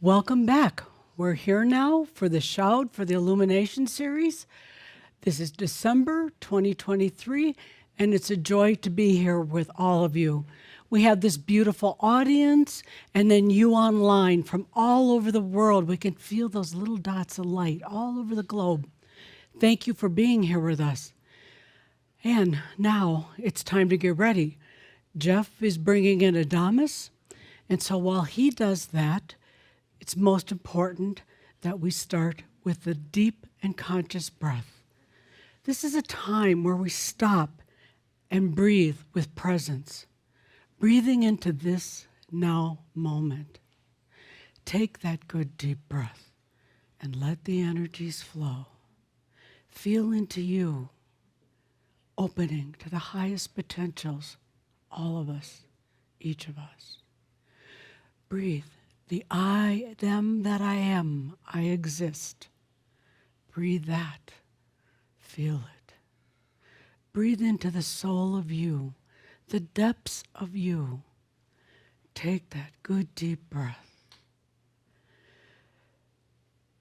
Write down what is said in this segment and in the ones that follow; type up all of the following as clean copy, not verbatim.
Welcome back. We're here now for the Shoud for the Illumination series. This is December 2023, and it's a joy to be here with all of you. We have this beautiful audience, and then you online from all over the world. We can feel those little dots of light all over the globe. Thank you for being here with us. And now it's time to get ready. Jeff is bringing in Adamus, and so while he does that, it's most important that we start with the deep and conscious breath. This is a time where we stop and breathe with presence, breathing into this now moment. Take that good deep breath and let the energies flow. Feel into you, opening to the highest potentials, all of us, each of us. Breathe. The I, them that I am, I exist. Breathe that. Feel it. Breathe into the soul of you, the depths of you. Take that good deep breath.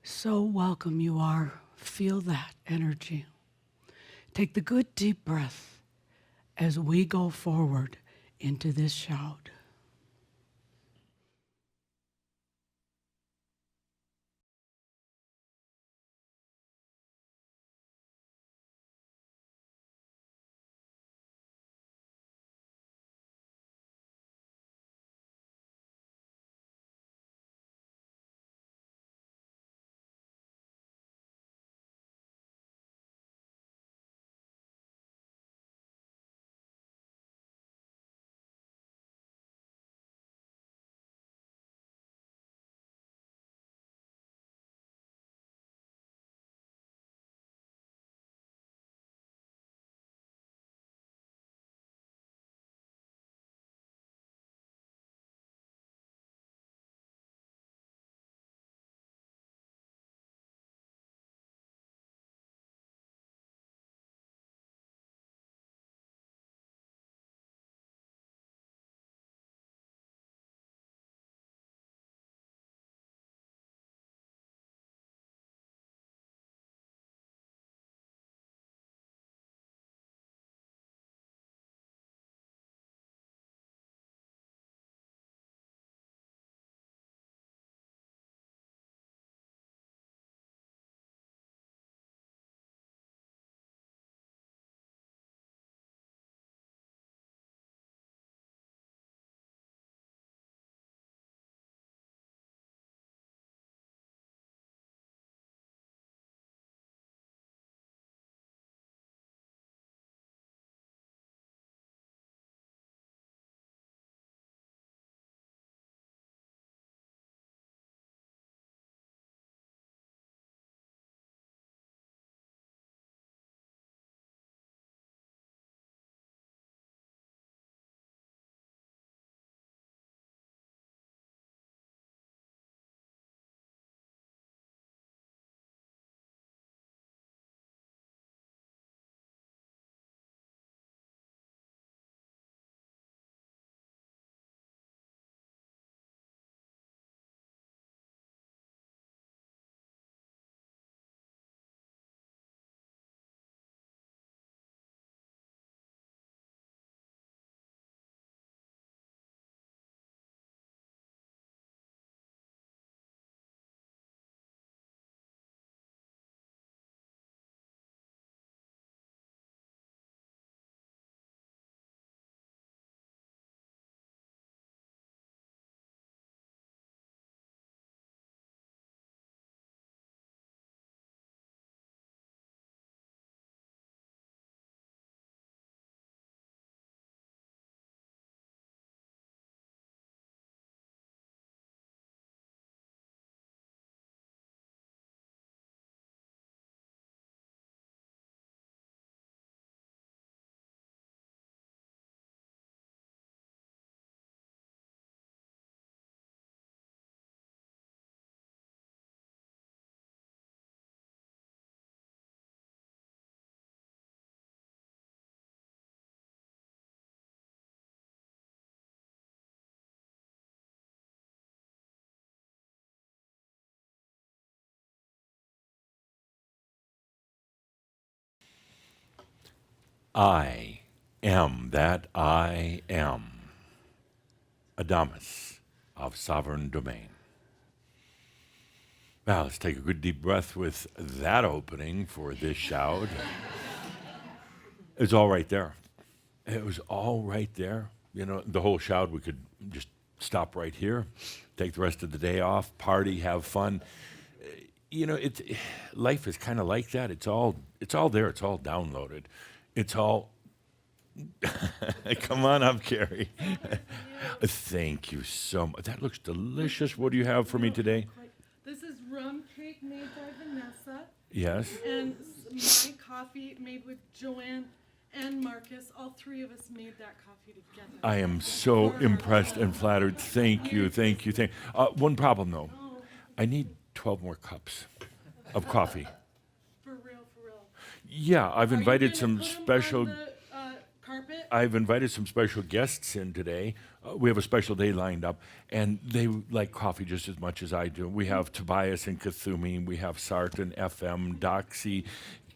So welcome you are. Feel that energy. Take the good deep breath as we go forward into this shout. I am that I am, Adamus of sovereign domain. Now, let's take a good deep breath with that opening for this shout. It's all right there. It was all right there. You know, the whole shout, we could just stop right here, take the rest of the day off, party, have fun. You know, life is kind of like that. It's all there. It's all downloaded. It's all. Come on up, Carrie. Thank you so much. That looks delicious. What do you have for me today? This is rum cake made by Vanessa. Yes. And my coffee made with Joanne and Marcus. All three of us made that coffee together. I am so impressed and flattered. Thank you. One problem, though. I need 12 more cups of coffee. For real. Yeah, I've invited Are you some gonna put 'em special. on the, carpet? I've invited some special guests in today. We have a special day lined up, and they like coffee just as much as I do. We have Tobias and Kathumi, we have Sarton, FM, Doxy,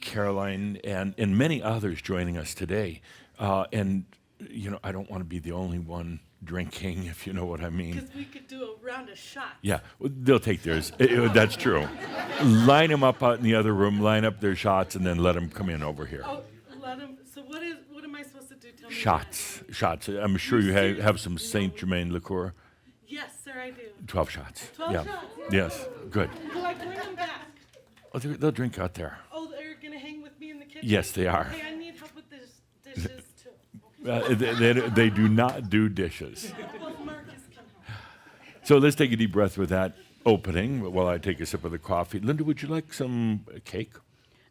Caroline, and many others joining us today. And, you know, I don't want to be the only one drinking, if you know what I mean. Because we could do a round of shots. Yeah, well, they'll take theirs. That's true. Line them up out in the other room, line up their shots, and then let them come in over here. Oh, let them. So what am I supposed to do? Tell me. Shots. I'm sure you have some Saint Germain liqueur. Yes, sir, I do. 12 shots. 12 yeah. shots. Yes, good. Do I bring them back? Oh, they'll drink out there. Oh, they're gonna hang with me in the kitchen. Yes, they are. Hey, I need help with this dishes too. They do not do dishes. Well, Marcus can help. So let's take a deep breath with that opening while I take a sip of the coffee. Linda, would you like some cake?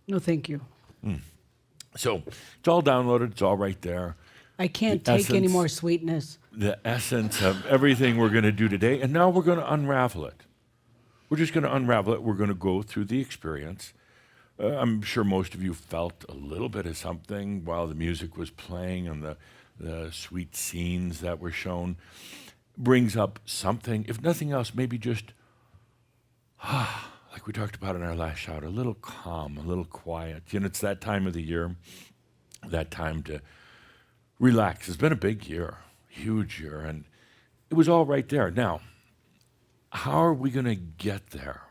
No, thank you. So it's all downloaded. It's all right there. I can't The take any essence- more sweetness. The essence of everything we're going to do today, and now we're going to unravel it. We're just going to unravel it. We're going to go through the experience. I'm sure most of you felt a little bit of something while the music was playing and the sweet scenes that were shown. Brings up something, if nothing else, maybe just, like we talked about in our last shout, a little calm, a little quiet. You know, it's that time of the year, that time to relax. It's been a big year, huge year, and it was all right there. Now, how are we going to get there?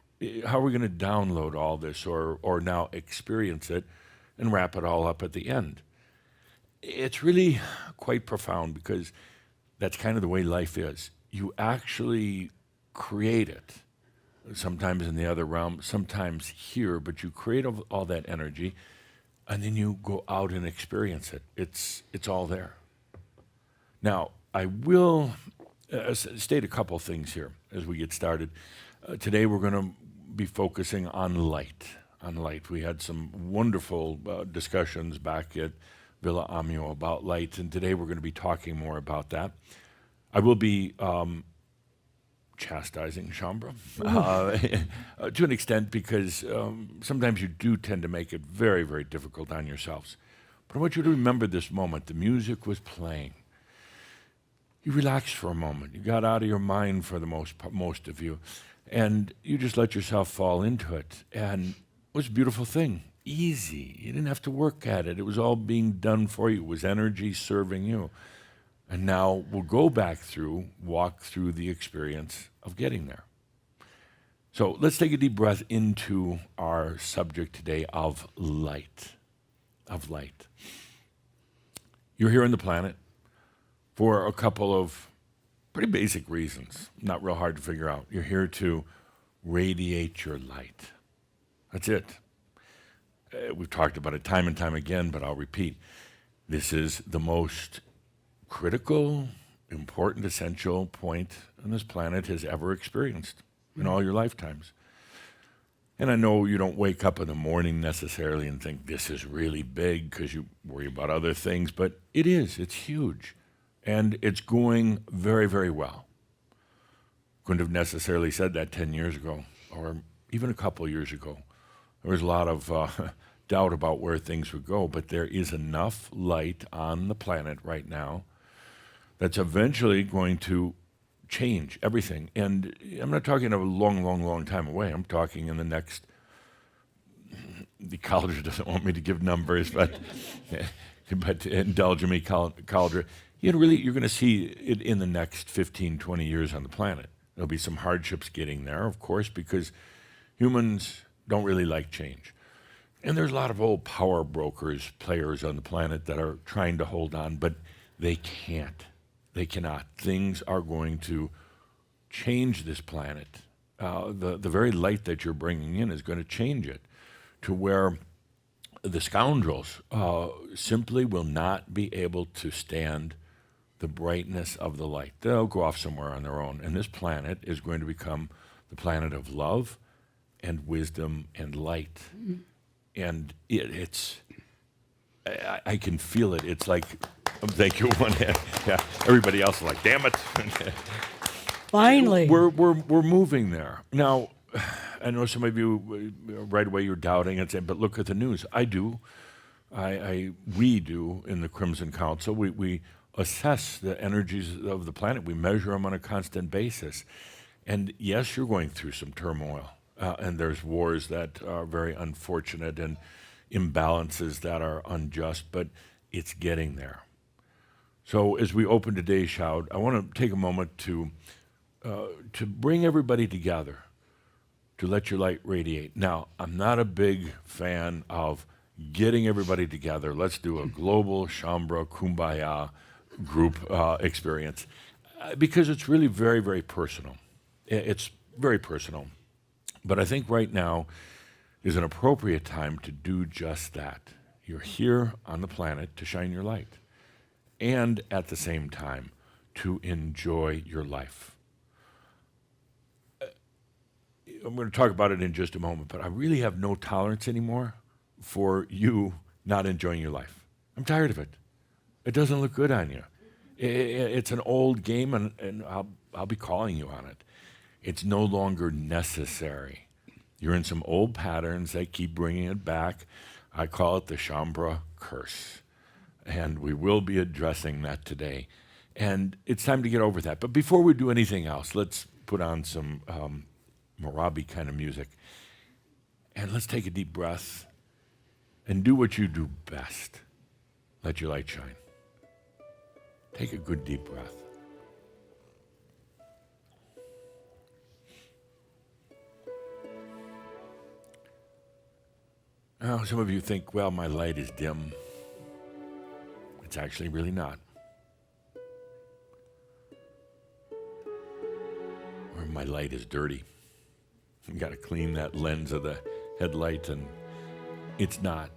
How are we going to download all this or now experience it and wrap it all up at the end? It's really quite profound because that's kind of the way life is. You actually create it, sometimes in the other realm, sometimes here, but you create all that energy and then you go out and experience it. It's all there. Now, I will state a couple things here as we get started. Today we're going to be focusing on light. We had some wonderful discussions back at Villa Amio about light, and today we're going to be talking more about that. I will be chastising Chambra to an extent because sometimes you do tend to make it very, very difficult on yourselves. But I want you to remember this moment. The music was playing. You relaxed for a moment. You got out of your mind for the most of you, and you just let yourself fall into it. And it was a beautiful thing, easy. You didn't have to work at it. It was all being done for you. It was energy serving you. And now we'll go back through, walk through the experience of getting there. So let's take a deep breath into our subject today of light. You're here on the planet for a couple of pretty basic reasons, not real hard to figure out. You're here to radiate your light. That's it. We've talked about it time and time again, but I'll repeat. This is the most critical, important, essential point on this planet has ever experienced in all your lifetimes. And I know you don't wake up in the morning necessarily and think this is really big because you worry about other things, but it is. It's huge. And it's going very, very well. Couldn't have necessarily said that 10 years ago or even a couple years ago. There was a lot of doubt about where things would go, but there is enough light on the planet right now that's eventually going to change everything. And I'm not talking a long, long, long time away. I'm talking in the next, the college doesn't want me to give numbers, but but indulge me, Cauldre, you're going to see it in the next 15, 20 years on the planet. There'll be some hardships getting there, of course, because humans don't really like change. And there's a lot of old power brokers, players on the planet that are trying to hold on, but they can't. They cannot. Things are going to change this planet. The very light that you're bringing in is going to change it to where the scoundrels simply will not be able to stand the brightness of the light. They'll go off somewhere on their own. And this planet is going to become the planet of love and wisdom and light. And I can feel it. It's like, thank you, one hand. Yeah, everybody else is like, damn it. Finally. We're moving there. Now, I know some of you, right away you're doubting and saying, but look at the news. I do. We do in the Crimson Council. We assess the energies of the planet. We measure them on a constant basis. And yes, you're going through some turmoil. And there's wars that are very unfortunate and imbalances that are unjust, but it's getting there. So as we open today's Shoud, I want to take a moment to bring everybody together, to let your light radiate. Now, I'm not a big fan of getting everybody together. Let's do a global Shambra Kumbaya group experience because it's really very, very personal. It's very personal. But I think right now is an appropriate time to do just that. You're here on the planet to shine your light and at the same time to enjoy your life. I'm going to talk about it in just a moment, but I really have no tolerance anymore for you not enjoying your life. I'm tired of it. It doesn't look good on you. It's an old game, and I'll be calling you on it. It's no longer necessary. You're in some old patterns that keep bringing it back. I call it the Shambra curse, and we will be addressing that today. And it's time to get over that. But before we do anything else, let's put on some Marabi kind of music, and let's take a deep breath and do what you do best. Let your light shine. Take a good deep breath. Now, some of you think, well, my light is dim. It's actually really not. Or my light is dirty. You got to clean that lens of the headlight, and it's not.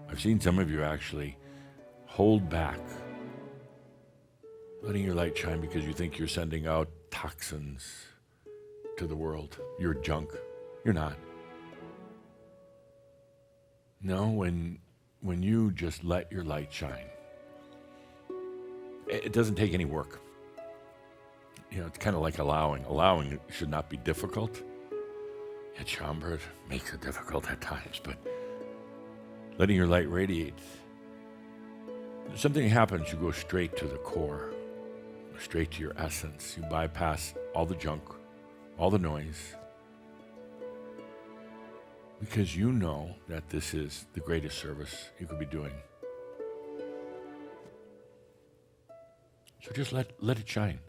I've seen some of you actually hold back, letting your light shine because you think you're sending out toxins to the world. You're junk. You're not. No, when you just let your light shine, it doesn't take any work. You know, it's kind of like allowing. Allowing should not be difficult. Yet Shambra makes it difficult at times, but letting your light radiate, something happens, you go straight to the core, straight to your essence. You bypass all the junk, all the noise, because you know that this is the greatest service you could be doing. So just let it shine.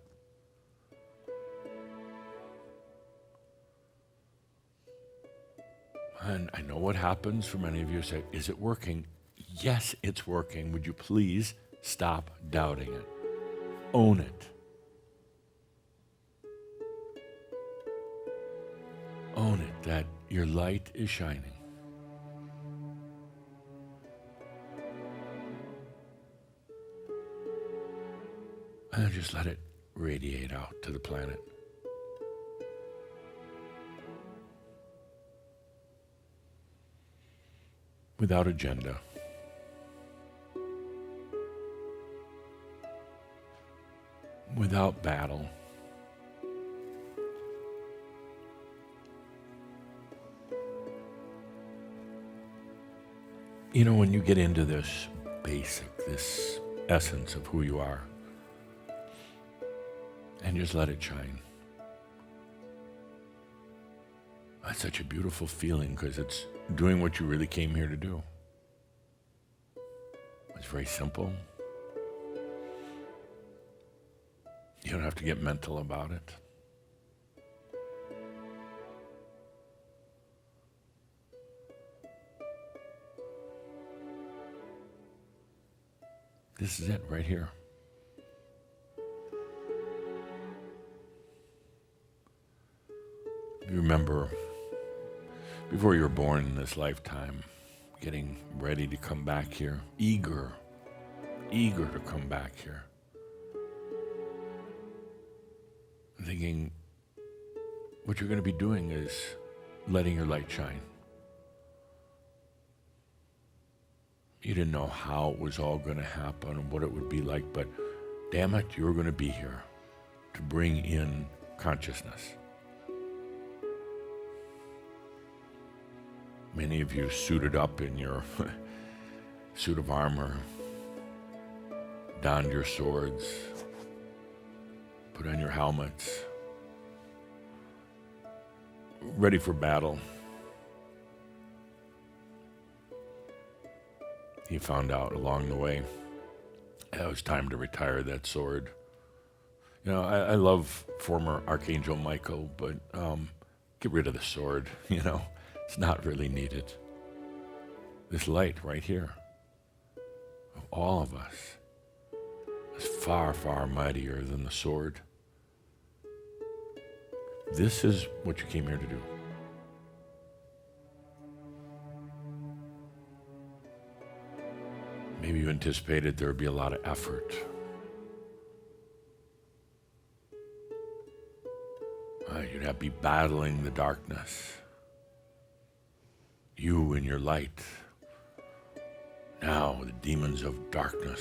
And I know what happens for many of you. Say, is it working? Yes, it's working. Would you please stop doubting it? Own it. Own it that your light is shining. And just let it radiate out to the planet. Without agenda. Without battle. You know, when you get into this basic, this essence of who you are, and just let it shine. That's such a beautiful feeling because it's doing what you really came here to do. It's very simple. You don't have to get mental about it. This is it right here. You remember, before you were born in this lifetime, getting ready to come back here, eager to come back here. Thinking what you're going to be doing is letting your light shine. You didn't know how it was all going to happen and what it would be like, but damn it, you were going to be here to bring in consciousness. Many of you suited up in your suit of armor, donned your swords, put on your helmets, ready for battle. You found out along the way it was time to retire that sword. You know, I love former Archangel Michael, but get rid of the sword, you know. It's not really needed. This light right here, of all of us, is far, far mightier than the sword. This is what you came here to do. Maybe you anticipated there would be a lot of effort. You'd have to be battling the darkness. You and your light. Now the demons of darkness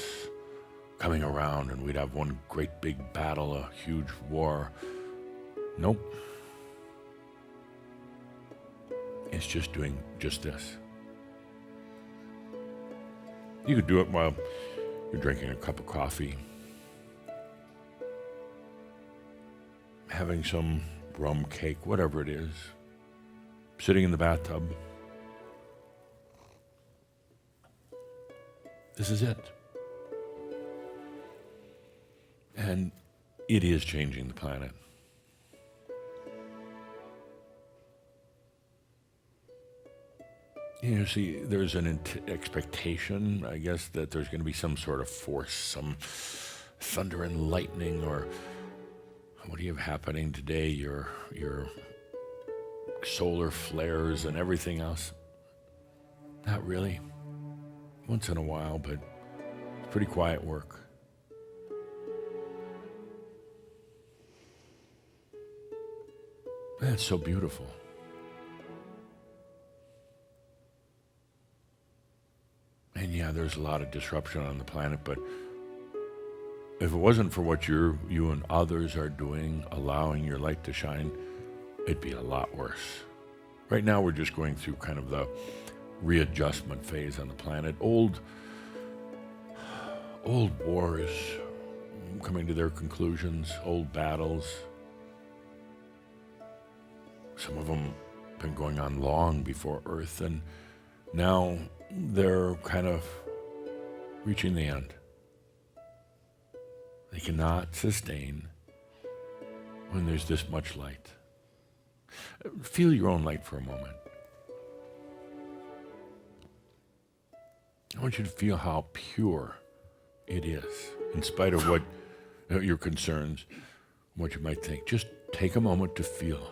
coming around, and we'd have one great big battle, a huge war. Nope. It's just doing just this. You could do it while you're drinking a cup of coffee, having some rum cake, whatever it is, sitting in the bathtub. This is it. And it is changing the planet. You know, see, there's an expectation, I guess, that there's going to be some sort of force, some thunder and lightning, or what do you have happening today? Your solar flares and everything else. Not really. Once in a while, but it's pretty quiet work. That's so beautiful. And yeah, there's a lot of disruption on the planet, but if it wasn't for what you and others are doing, allowing your light to shine, it'd be a lot worse. Right now, we're just going through kind of the readjustment phase on the planet. Old wars coming to their conclusions, old battles. Some of them have been going on long before Earth, and now they're kind of reaching the end. They cannot sustain when there's this much light. Feel your own light for a moment. I want you to feel how pure it is, in spite of what your concerns, what you might think. Just take a moment to feel.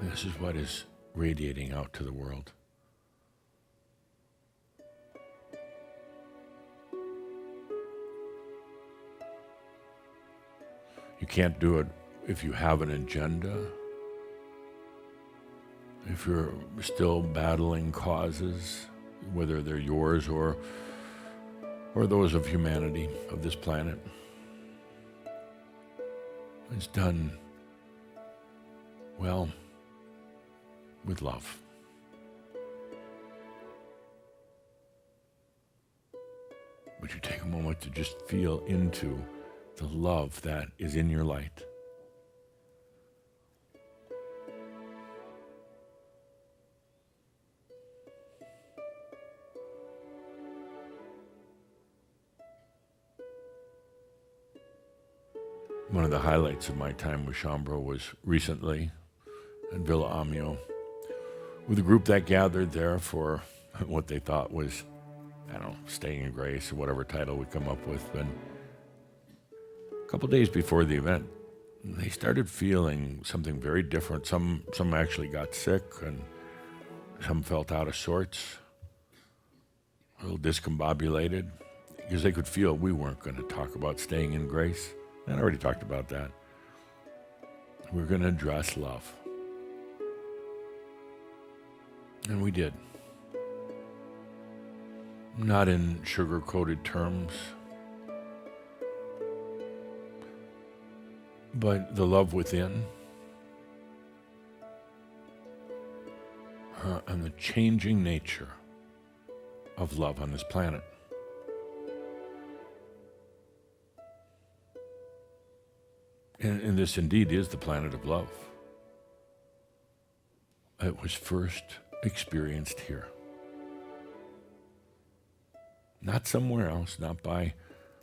This is what is radiating out to the world. You can't do it if you have an agenda, if you're still battling causes, whether they're yours or those of humanity, of this planet. It's done, well, with love. would you take a moment to just feel into the love that is in your light? One of the highlights of my time with Shambro was recently in Villa Amio with a group that gathered there for what they thought was, I don't know, Staying in Grace or whatever title we come up with. But a couple days before the event, they started feeling something very different. Some actually got sick, and some felt out of sorts, a little discombobulated, because they could feel we weren't going to talk about staying in grace. I already talked about that. We're going to address love. And we did. Not in sugar-coated terms, but the love within and the changing nature of love on this planet. And this indeed is the planet of love. It was first experienced here. Not somewhere else, not by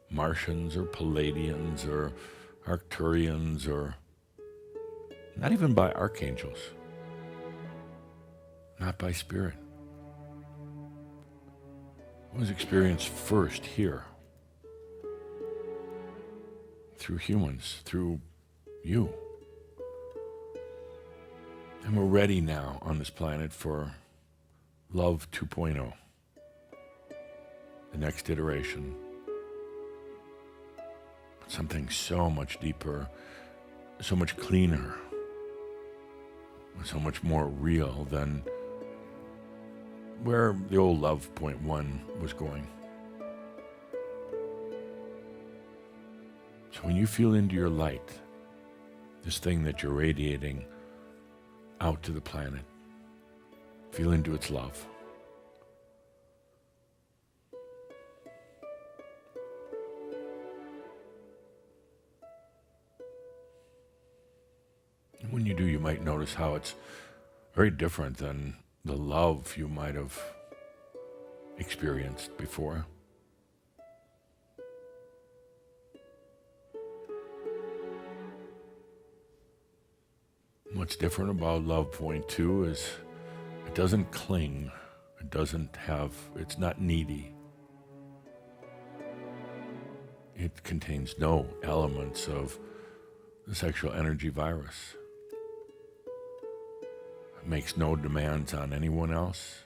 Martians or Palladians or Arcturians or not even by archangels. Not by spirit. It was experienced first here. Through humans, through you. And we're ready now on this planet for Love 2.0. The next iteration. Something so much deeper, so much cleaner, so much more real than where the old Love 0.1 was going. So when you feel into your light, this thing that you're radiating out to the planet, feel into its love. And when you do, you might notice how it's very different than the love you might have experienced before. What's different about Love 0.2 is it doesn't cling. It's not needy. It contains no elements of the sexual energy virus. It makes no demands on anyone else.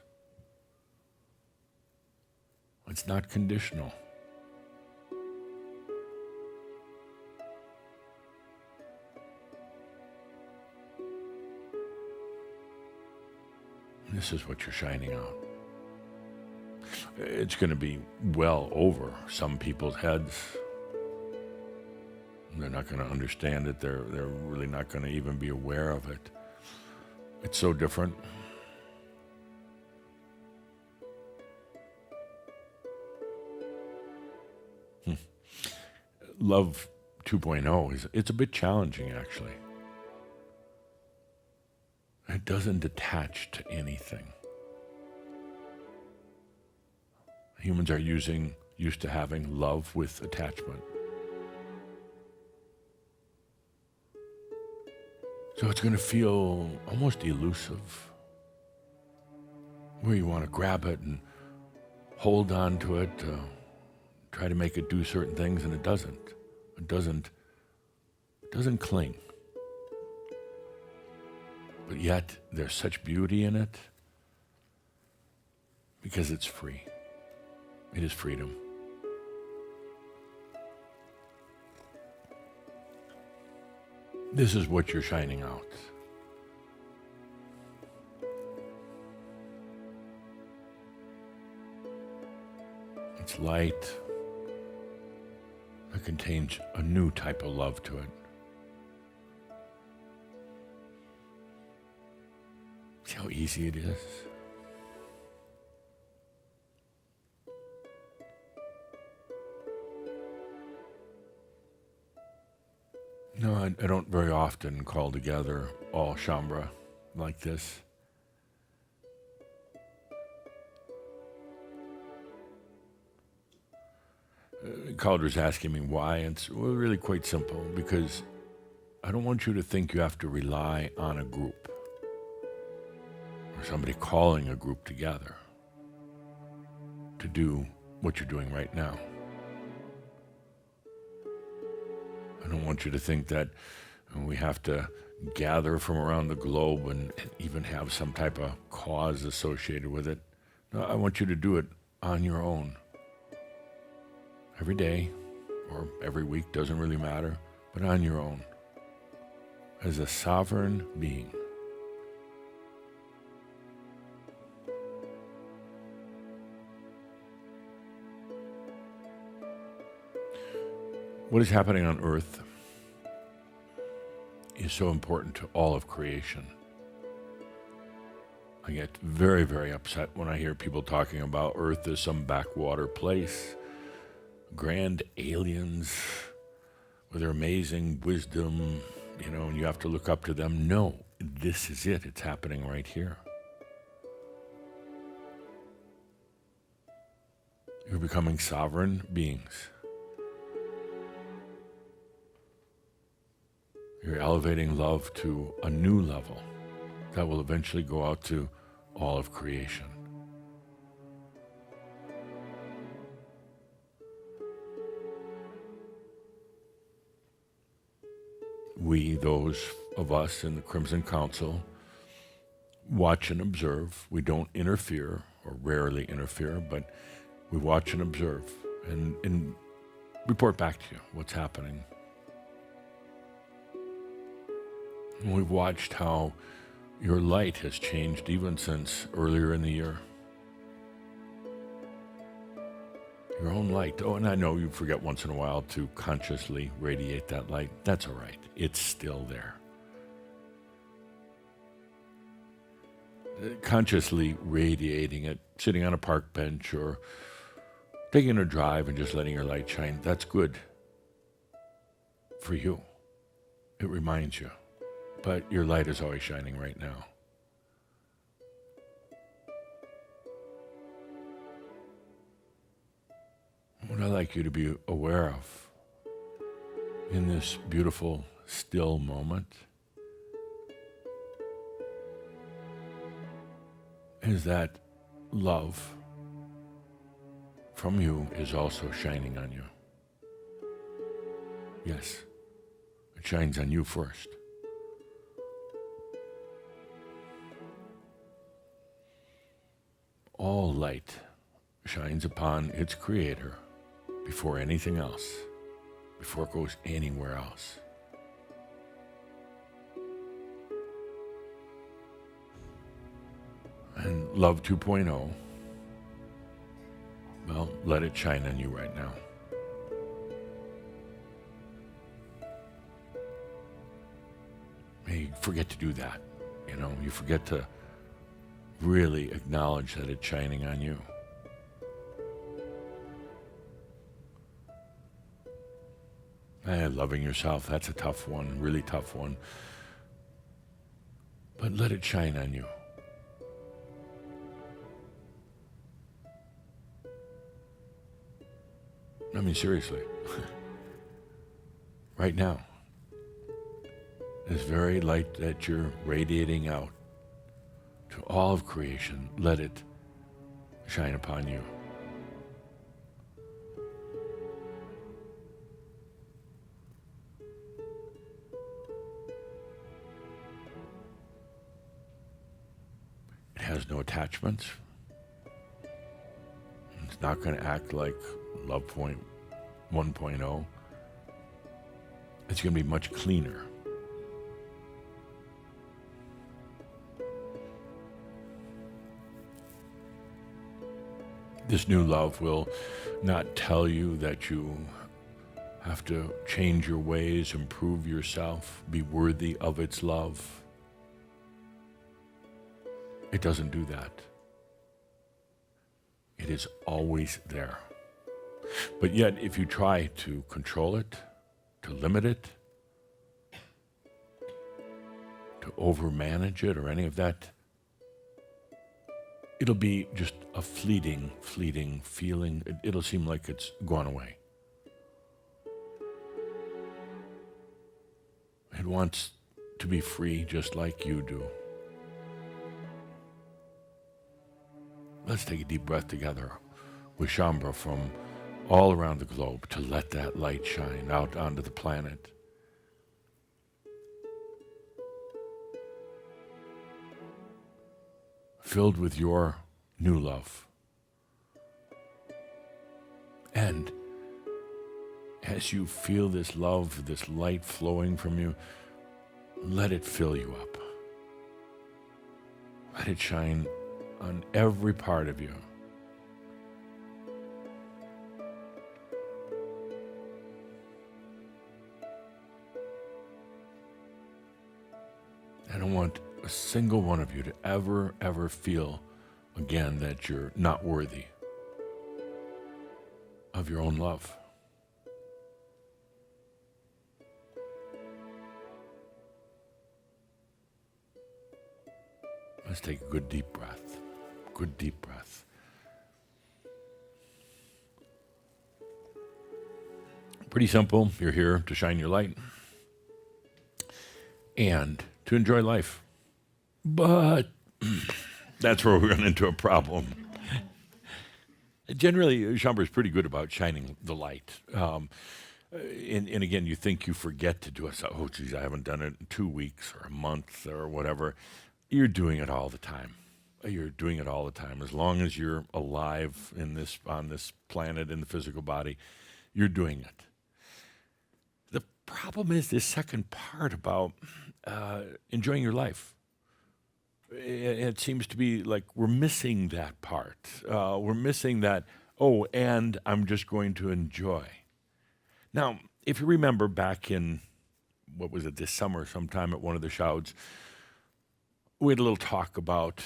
It's not conditional. This is what you're shining out. It's going to be well over some people's heads. They're not going to understand it. They're really not going to even be aware of it. It's so different. Love 2.0 it's a bit challenging, actually. It doesn't attach to anything. Humans are used to having love with attachment. So it's going to feel almost elusive, where you want to grab it and hold on to it, try to make it do certain things, and it doesn't. It doesn't cling. But yet, there's such beauty in it because it's free. It is freedom. This is what you're shining out. It's light that contains a new type of love to it. See how easy it is? I don't very often call together all Shambra like this. Calder's asking me why, and it's really quite simple, because I don't want you to think you have to rely on a group or somebody calling a group together to do what you're doing right now. I don't want you to think that we have to gather from around the globe and even have some type of cause associated with it. No, I want you to do it on your own. Every day or every week, doesn't really matter, but on your own. As a sovereign being. What is happening on Earth is so important to all of creation. I get very, very upset when I hear people talking about Earth as some backwater place. Grand aliens with their amazing wisdom, and you have to look up to them. No, this is it. It's happening right here. You're becoming sovereign beings. You're elevating love to a new level that will eventually go out to all of creation. We, those of us in the Crimson Council, watch and observe. We don't interfere, or rarely interfere, but we watch and observe and report back to you what's happening. And we've watched how your light has changed even since earlier in the year. Your own light. Oh, and I know you forget once in a while to consciously radiate that light. That's all right. It's still there. Consciously radiating it, sitting on a park bench or taking a drive and just letting your light shine, that's good for you. It reminds you. But your light is always shining right now. What I'd like you to be aware of in this beautiful, still moment is that love from you is also shining on you. Yes, it shines on you first. All light shines upon its creator before anything else, before it goes anywhere else. And Love 2.0, well, let it shine on you right now. You forget to do that, you forget to really acknowledge that it's shining on you. Loving yourself, that's a tough one, really tough one. But let it shine on you. I mean, seriously. Right now. This very light that you're radiating out to all of creation, let it shine upon you. It has no attachments. It's not going to act like Love 1.0. It's going to be much cleaner. This new love will not tell you that you have to change your ways, improve yourself, be worthy of its love. It doesn't do that. It is always there. But yet, if you try to control it, to limit it, overmanage it or any of that. It'll be just a fleeting feeling. It'll seem like it's gone away. It wants to be free just like you do. Let's take a deep breath together with Shambhala from all around the globe to let that light shine out onto the planet. Filled with your new love. And as you feel this love, this light flowing from you, let it fill you up. Let it shine on every part of you. I don't want a single one of you to ever feel again that you're not worthy of your own love. Let's take a good deep breath. Good deep breath. Pretty simple. You're here to shine your light and to enjoy life. But that's where we run into a problem. Generally, Shambhala is pretty good about shining the light. And again, you think you forget to do it. So, oh, geez, I haven't done it in 2 weeks or a month or whatever. You're doing it all the time. You're doing it all the time. As long as you're alive on this planet, in the physical body, you're doing it. The problem is this second part about enjoying your life. It seems to be like we're missing that part. We're missing that, oh, and I'm just going to enjoy. Now, if you remember back in, what was it, this summer sometime at one of the Shouds, we had a little talk about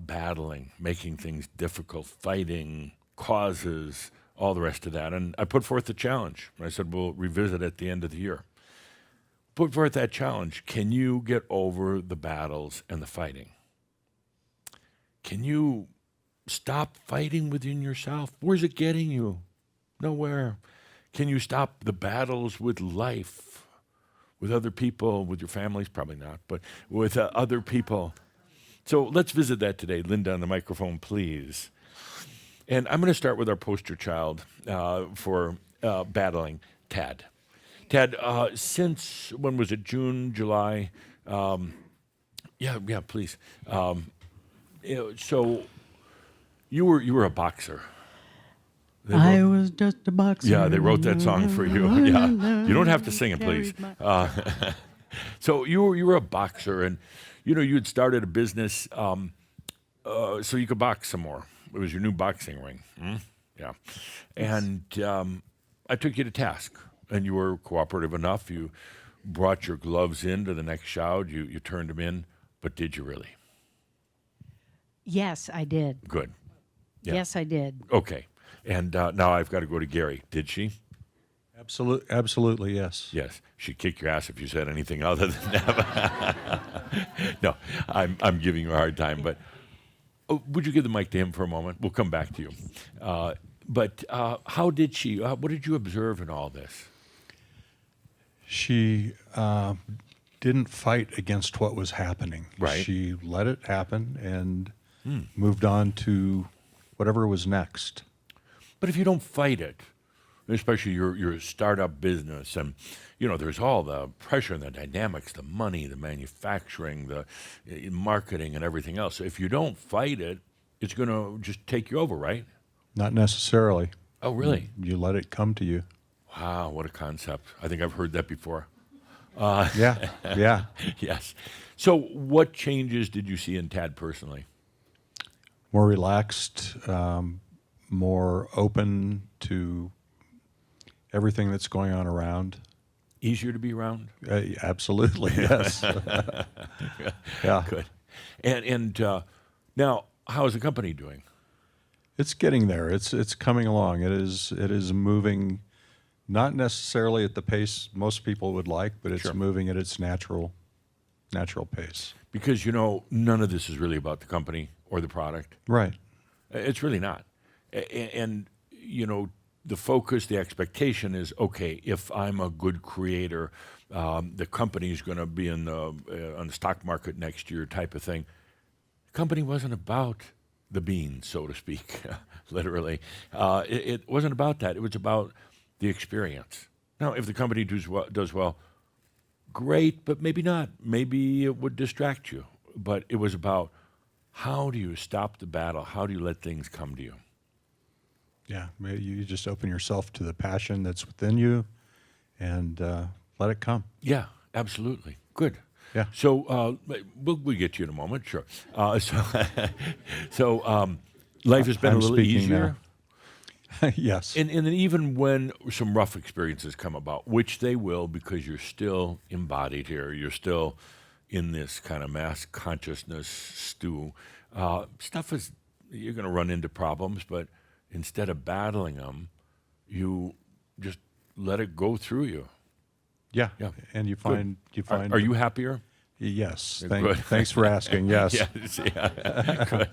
battling, making things difficult, fighting, causes, all the rest of that. And I put forth the challenge. I said, we'll revisit at the end of the year. Put forth that challenge. Can you get over the battles and the fighting? Can you stop fighting within yourself? Where's it getting you? Nowhere. Can you stop the battles with life, with other people, with your families? Probably not, but with other people. So let's visit that today. Linda on the microphone, please. And I'm going to start with our poster child for battling, Tad. Tad, since, when was it, June, July? Yeah, please. So you were a boxer. I was just a boxer. Yeah, they wrote that song for you. Yeah, you don't have to sing it, please. So you were a boxer, and you had started a business so you could box some more. It was your new boxing ring. Yeah, and I took you to task, and you were cooperative enough. You brought your gloves into the next Shoud. You turned them in, but did you really? Yes, I did. Good. Yeah. Yes, I did. Okay. And now I've got to go to Gary. Did she? Absolutely, yes. Yes. She'd kick your ass if you said anything other than that. No, I'm giving you a hard time. But would you give the mic to him for a moment? We'll come back to you. But how did she? What did you observe in all this? She didn't fight against what was happening. Right. She let it happen and moved on to whatever was next. But if you don't fight it, especially your startup business, and there's all the pressure and the dynamics, the money, the manufacturing, the marketing, and everything else. So if you don't fight it, it's going to just take you over, right? Not necessarily. Oh, really? You let it come to you. Wow, what a concept! I think I've heard that before. Yeah. Yes. So, what changes did you see in Tad personally? More relaxed, more open to everything that's going on around. Easier to be around? Absolutely, yes. Yeah. Good. And now, how is the company doing? It's getting there. It's coming along. It is moving, not necessarily at the pace most people would like, but it's Sure. moving at its natural natural pace. Because, none of this is really about the company or the product. Right. It's really not. And, the focus, the expectation is, okay, if I'm a good creator, the company's going to be on the stock market next year type of thing. The company wasn't about the beans, so to speak, literally. It wasn't about that. It was about the experience. Now, if the company does well, great, but maybe not. Maybe it would distract you. But it was about how do you stop the battle? How do you let things come to you? Yeah. Maybe you just open yourself to the passion that's within you and let it come. Yeah, absolutely. Good. Yeah. So we'll get you in a moment, sure. So life has been I'm a little speaking easier. Yes. And then even when some rough experiences come about, which they will because you're still embodied here, you're still in this kind of mass consciousness stew, you're going to run into problems, but instead of battling them, you just let it go through you. Yeah. Yeah. And you find Are you happier? Yes. Good. Thanks for asking. Yes. Yes, yeah. Good.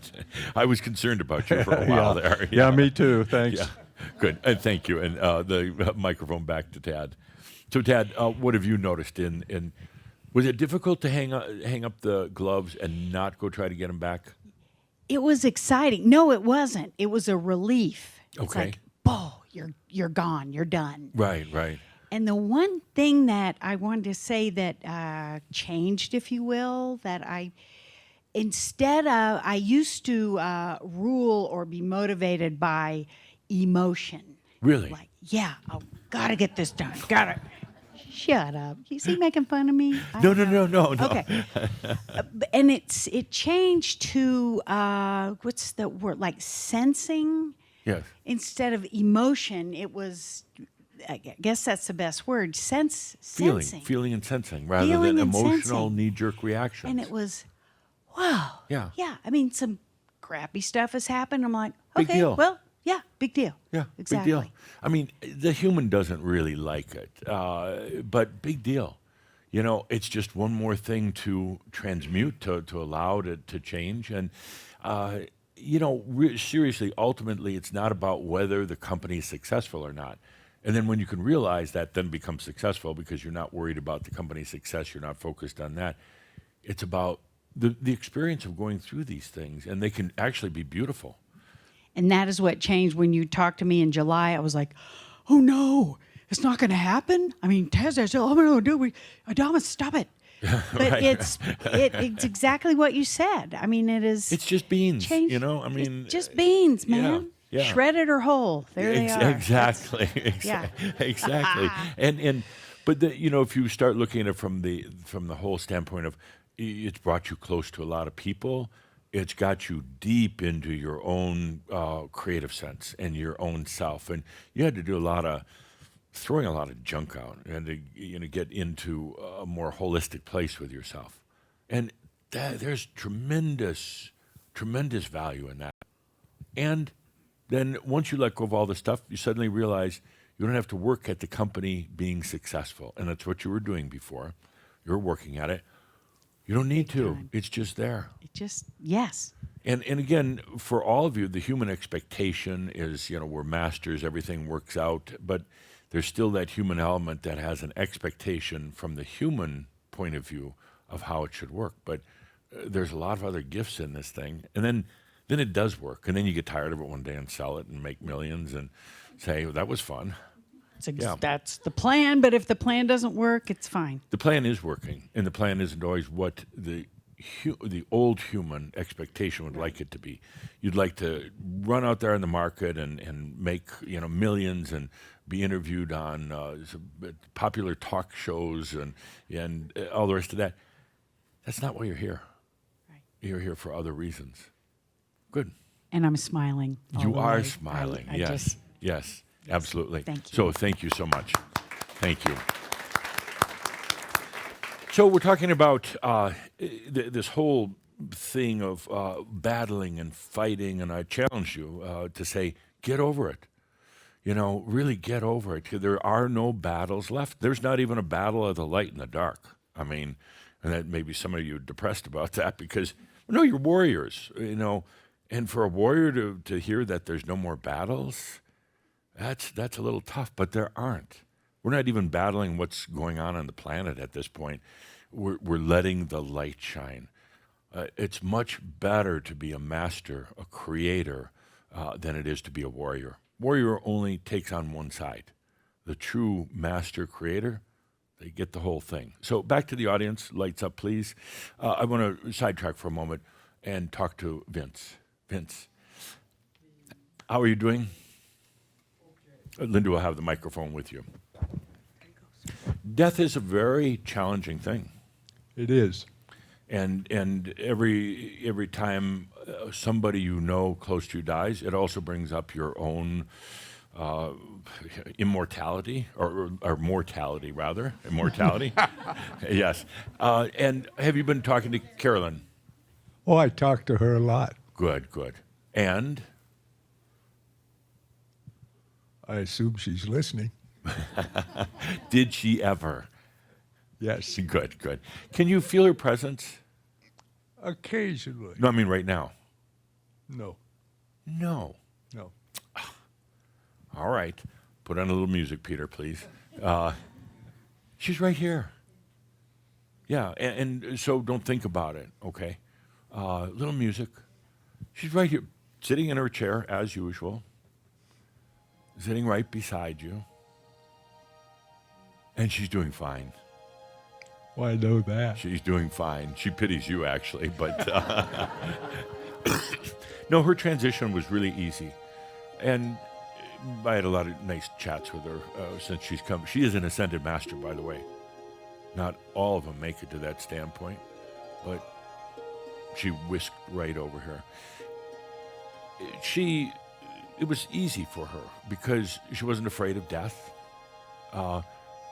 I was concerned about you for a while there. Yeah, me too. Thanks. Yeah, good. And thank you. And the microphone back to Tad. So, Tad, what have you noticed? Was it difficult to hang up the gloves and not go try to get them back? It was exciting. No, it wasn't. It was a relief. It's Okay. like, oh, you're gone. You're done. Right, right. And the one thing that I wanted to say that changed, if you will, that I used to rule or be motivated by emotion. Really? Like, yeah, oh, gotta get this done. Gotta. Shut up. You see making fun of me? No. Okay. And it changed to, what's the word, like sensing? Yes. Instead of emotion, it was, I guess that's the best word, Feeling and sensing rather Feeling than and emotional sensing. knee-jerk reactions. And it was, wow. Yeah. Yeah. I mean, some crappy stuff has happened. I'm like, Big okay, deal. well, yeah, big deal. Yeah, Exactly. big deal. I mean, the human doesn't really like it, but big deal. It's just one more thing to transmute, to allow to change. And, seriously, ultimately, it's not about whether the company is successful or not. And then when you can realize that, then become successful because you're not worried about the company's success, you're not focused on that. It's about the experience of going through these things, and they can actually be beautiful. And that is what changed when you talked to me in July. I was like, oh no, it's not going to happen. I mean, Tessa said, oh no, dude, Adama, stop it. But Right. it's exactly what you said. I mean, it is. It's just beans, changed- I mean. it's just beans, man. yeah. Shredded or whole. There they are. Exactly. Yeah. Exactly. But if you start looking at it from the whole standpoint of it's brought you close to a lot of people, it's got you deep into your own creative sense and your own self, and you had to do throwing a lot of junk out and to get into a more holistic place with yourself, and there's tremendous value in that. And then once you let go of all the stuff, you suddenly realize you don't have to work at the company being successful, and that's what you were doing before. You're working at it. You don't need to. time. It's just there. Yes. And again, for all of you, the human expectation is, we're masters, everything works out, but there's still that human element that has an expectation from the human point of view of how it should work. But there's a lot of other gifts in this thing. And then it does work. And then you get tired of it one day and sell it and make millions and say, well, that was fun. Yeah. That's the plan, but if the plan doesn't work, it's fine. The plan is working, and the plan isn't always what the old human expectation would like it to be. You'd like to run out there in the market and make millions and be interviewed on popular talk shows and all the rest of that. That's not why you're here. Right. You're here for other reasons. Good. And I'm smiling. all You the are way. smiling. I Yes. just- Yes. Absolutely. Thank you. So thank you so much. Thank you. So we're talking about this whole thing of battling and fighting, and I challenge you to say, get over it. Really get over it. There are no battles left. There's not even a battle of the light and the dark. I mean, And that maybe some of you are depressed about that because, no, you're warriors, and for a warrior to hear that there's no more battles, that's a little tough, but there aren't. We're not even battling what's going on the planet at this point. We're letting the light shine. It's much better to be a master, a creator, than it is to be a warrior. Warrior only takes on one side. The true master creator, they get the whole thing. So back to the audience, lights up, please. I want to sidetrack for a moment and talk to Vince. Vince, how are you doing? Linda will have the microphone with you. Death is a very challenging thing. It is. And every time somebody you know close to you dies, it also brings up your own immortality or mortality rather. Immortality. Yes. And have you been talking to Carolyn? Oh, I talk to her a lot. Good. And I assume she's listening. did she ever? Yes, Good. Can you feel her presence? occasionally. No, I mean right now. No, No. no. All right. Put on a little music, Peter, please. She's right here. Yeah, and so don't think about it, okay? Little music. She's right here, sitting in her chair as usual, sitting right beside you, and she's doing fine. Well, I know that. She's doing fine. She pities you, actually, but no, her transition was really easy, and I had a lot of nice chats with her since she's come. She is an ascended master, by the way. Not all of them make it to that standpoint, but she whisked right over here. It was easy for her because she wasn't afraid of death.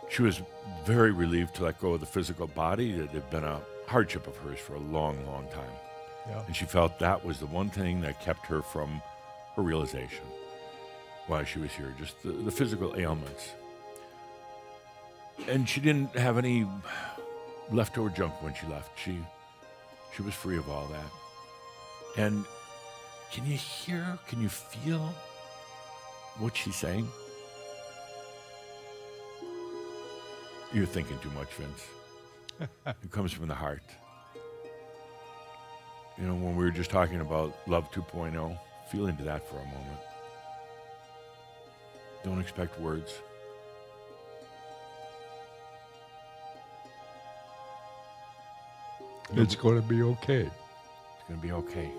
She was very relieved to let go of the physical body. It had been a hardship of hers for a long, long time. Yeah. And she felt that was the one thing that kept her from her realization while she was here, just the physical ailments. And she didn't have any leftover junk when she left. She was free of all that. And can you hear, can you feel what she's saying? You're thinking too much, Vince. It comes from the heart. When we were just talking about Love 2.0, feel into that for a moment. Don't expect words. It's going to be okay. It's going to be okay.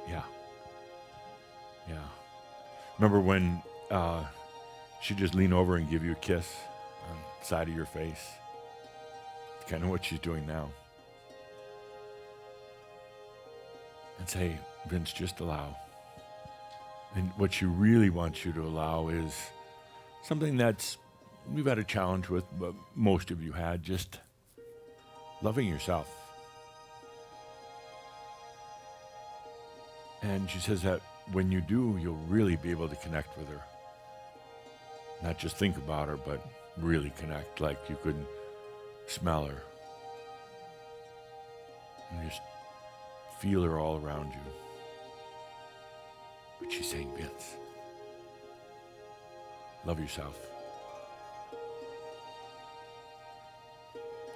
Yeah. Remember when she'd just lean over and give you a kiss on the side of your face? It's kind of what she's doing now. And say, Vince, just allow. And what she really wants you to allow is something that's you've had a challenge with, but most of you had, just loving yourself. And she says that when you do, you'll really be able to connect with her. Not just think about her, but really connect, like you could smell her. And just feel her all around you. But she's saying, Vince, love yourself.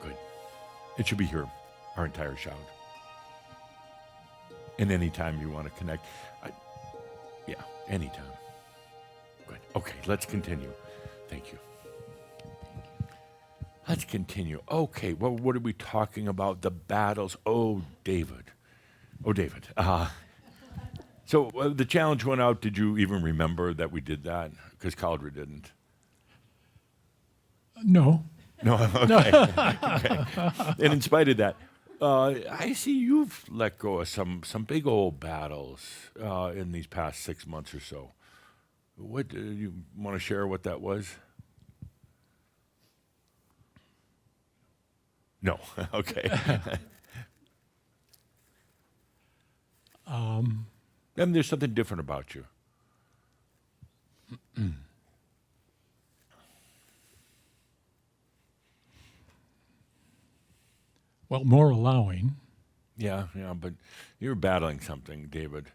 Good. It should be here, our entire shout. And anytime you want to connect. Anytime. Good. Okay, let's continue. Thank you. Let's continue. Okay, well, what are we talking about? The battles. Oh, David. So the challenge went out. Did you even remember that we did that? Because Caldra didn't. No. No, okay. Okay. And in spite of that, I see you've let go of some big old battles in these past 6 months or so. What do you want to share what that was? No. Okay. And there's something different about you. Well, more allowing. Yeah, but you were battling something, David.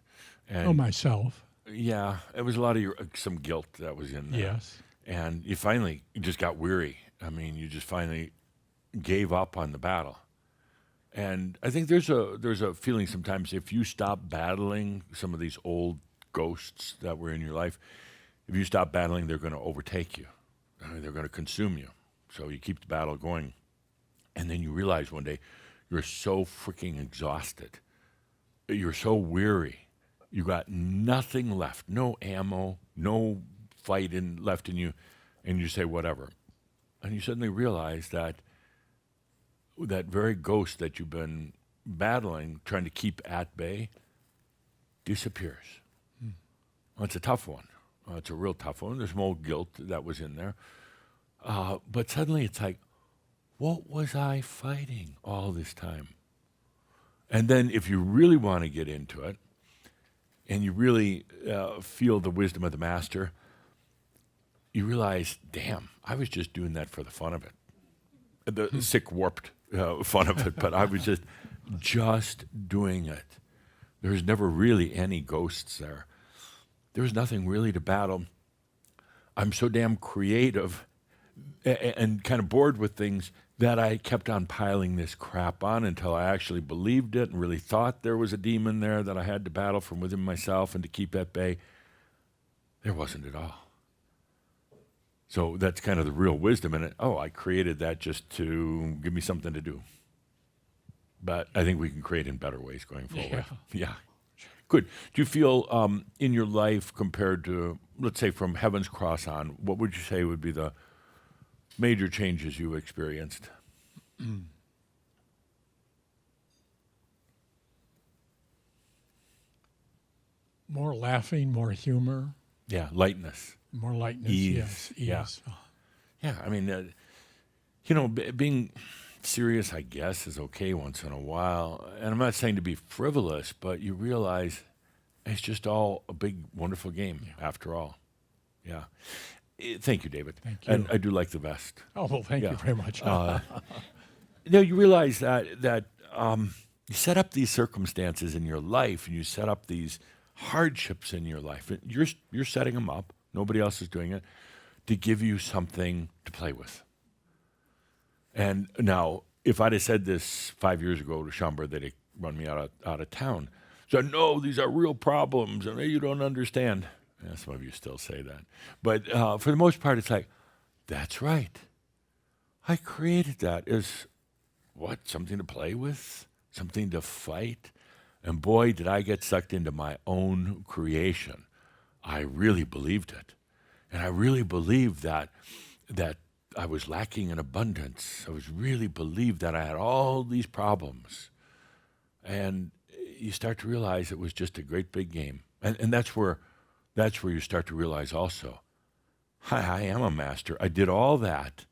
And Oh, myself. yeah, it was a lot of some guilt that was in there. Yes. And you finally just got weary. I mean, you just finally gave up on the battle. And I think there's a feeling sometimes if you stop battling some of these old ghosts that were in your life, if you stop battling, they're going to overtake you. I mean, they're going to consume you. So you keep the battle going. And then you realize one day you're so freaking exhausted. You're so weary. You got nothing left, no ammo, no fight left in you. And you say, whatever. And you suddenly realize that very ghost that you've been battling, trying to keep at bay, disappears. Well, it's a tough one. It's a real tough one. There's more guilt that was in there. But suddenly it's like, what was I fighting all this time? And then if you really want to get into it, and you really feel the wisdom of the master, you realize, damn, I was just doing that for the fun of it. The sick, warped fun of it, but I was just doing it. There's never really any ghosts there. There's nothing really to battle. I'm so damn creative and kind of bored with things that I kept on piling this crap on until I actually believed it and really thought there was a demon there that I had to battle from within myself and to keep at bay. There wasn't at all. So that's kind of the real wisdom in it. Oh, I created that just to give me something to do. But I think we can create in better ways going forward. Yeah. Good. Do you feel in your life compared to, let's say, from Heaven's Cross on, what would you say would be the major changes you experienced? More laughing, more humor, Yeah, lightness. more lightness. Ease, Yes, yeah. ease. Yeah, I mean, being serious, I guess, is okay once in a while. And I'm not saying to be frivolous, but you realize it's just all a big, wonderful game after all. Yeah. Thank you, David. Thank you. And I do like the vest. Oh, well, thank Yeah. you very much. You realize that you set up these circumstances in your life, and you set up these hardships in your life. And you're setting them up. Nobody else is doing it to give you something to play with. And now, if I'd have said this 5 years ago to Schomburg, they'd run me out of town. So no, these are real problems, and you don't understand. Yeah, some of you still say that, but for the most part, it's like, that's right. I created that as something to play with, something to fight, and boy, did I get sucked into my own creation. I really believed it, and I really believed that I was lacking in abundance. I was really believed that I had all these problems. And you start to realize it was just a great big game. And that's where you start to realize also, I am a master. I did all that.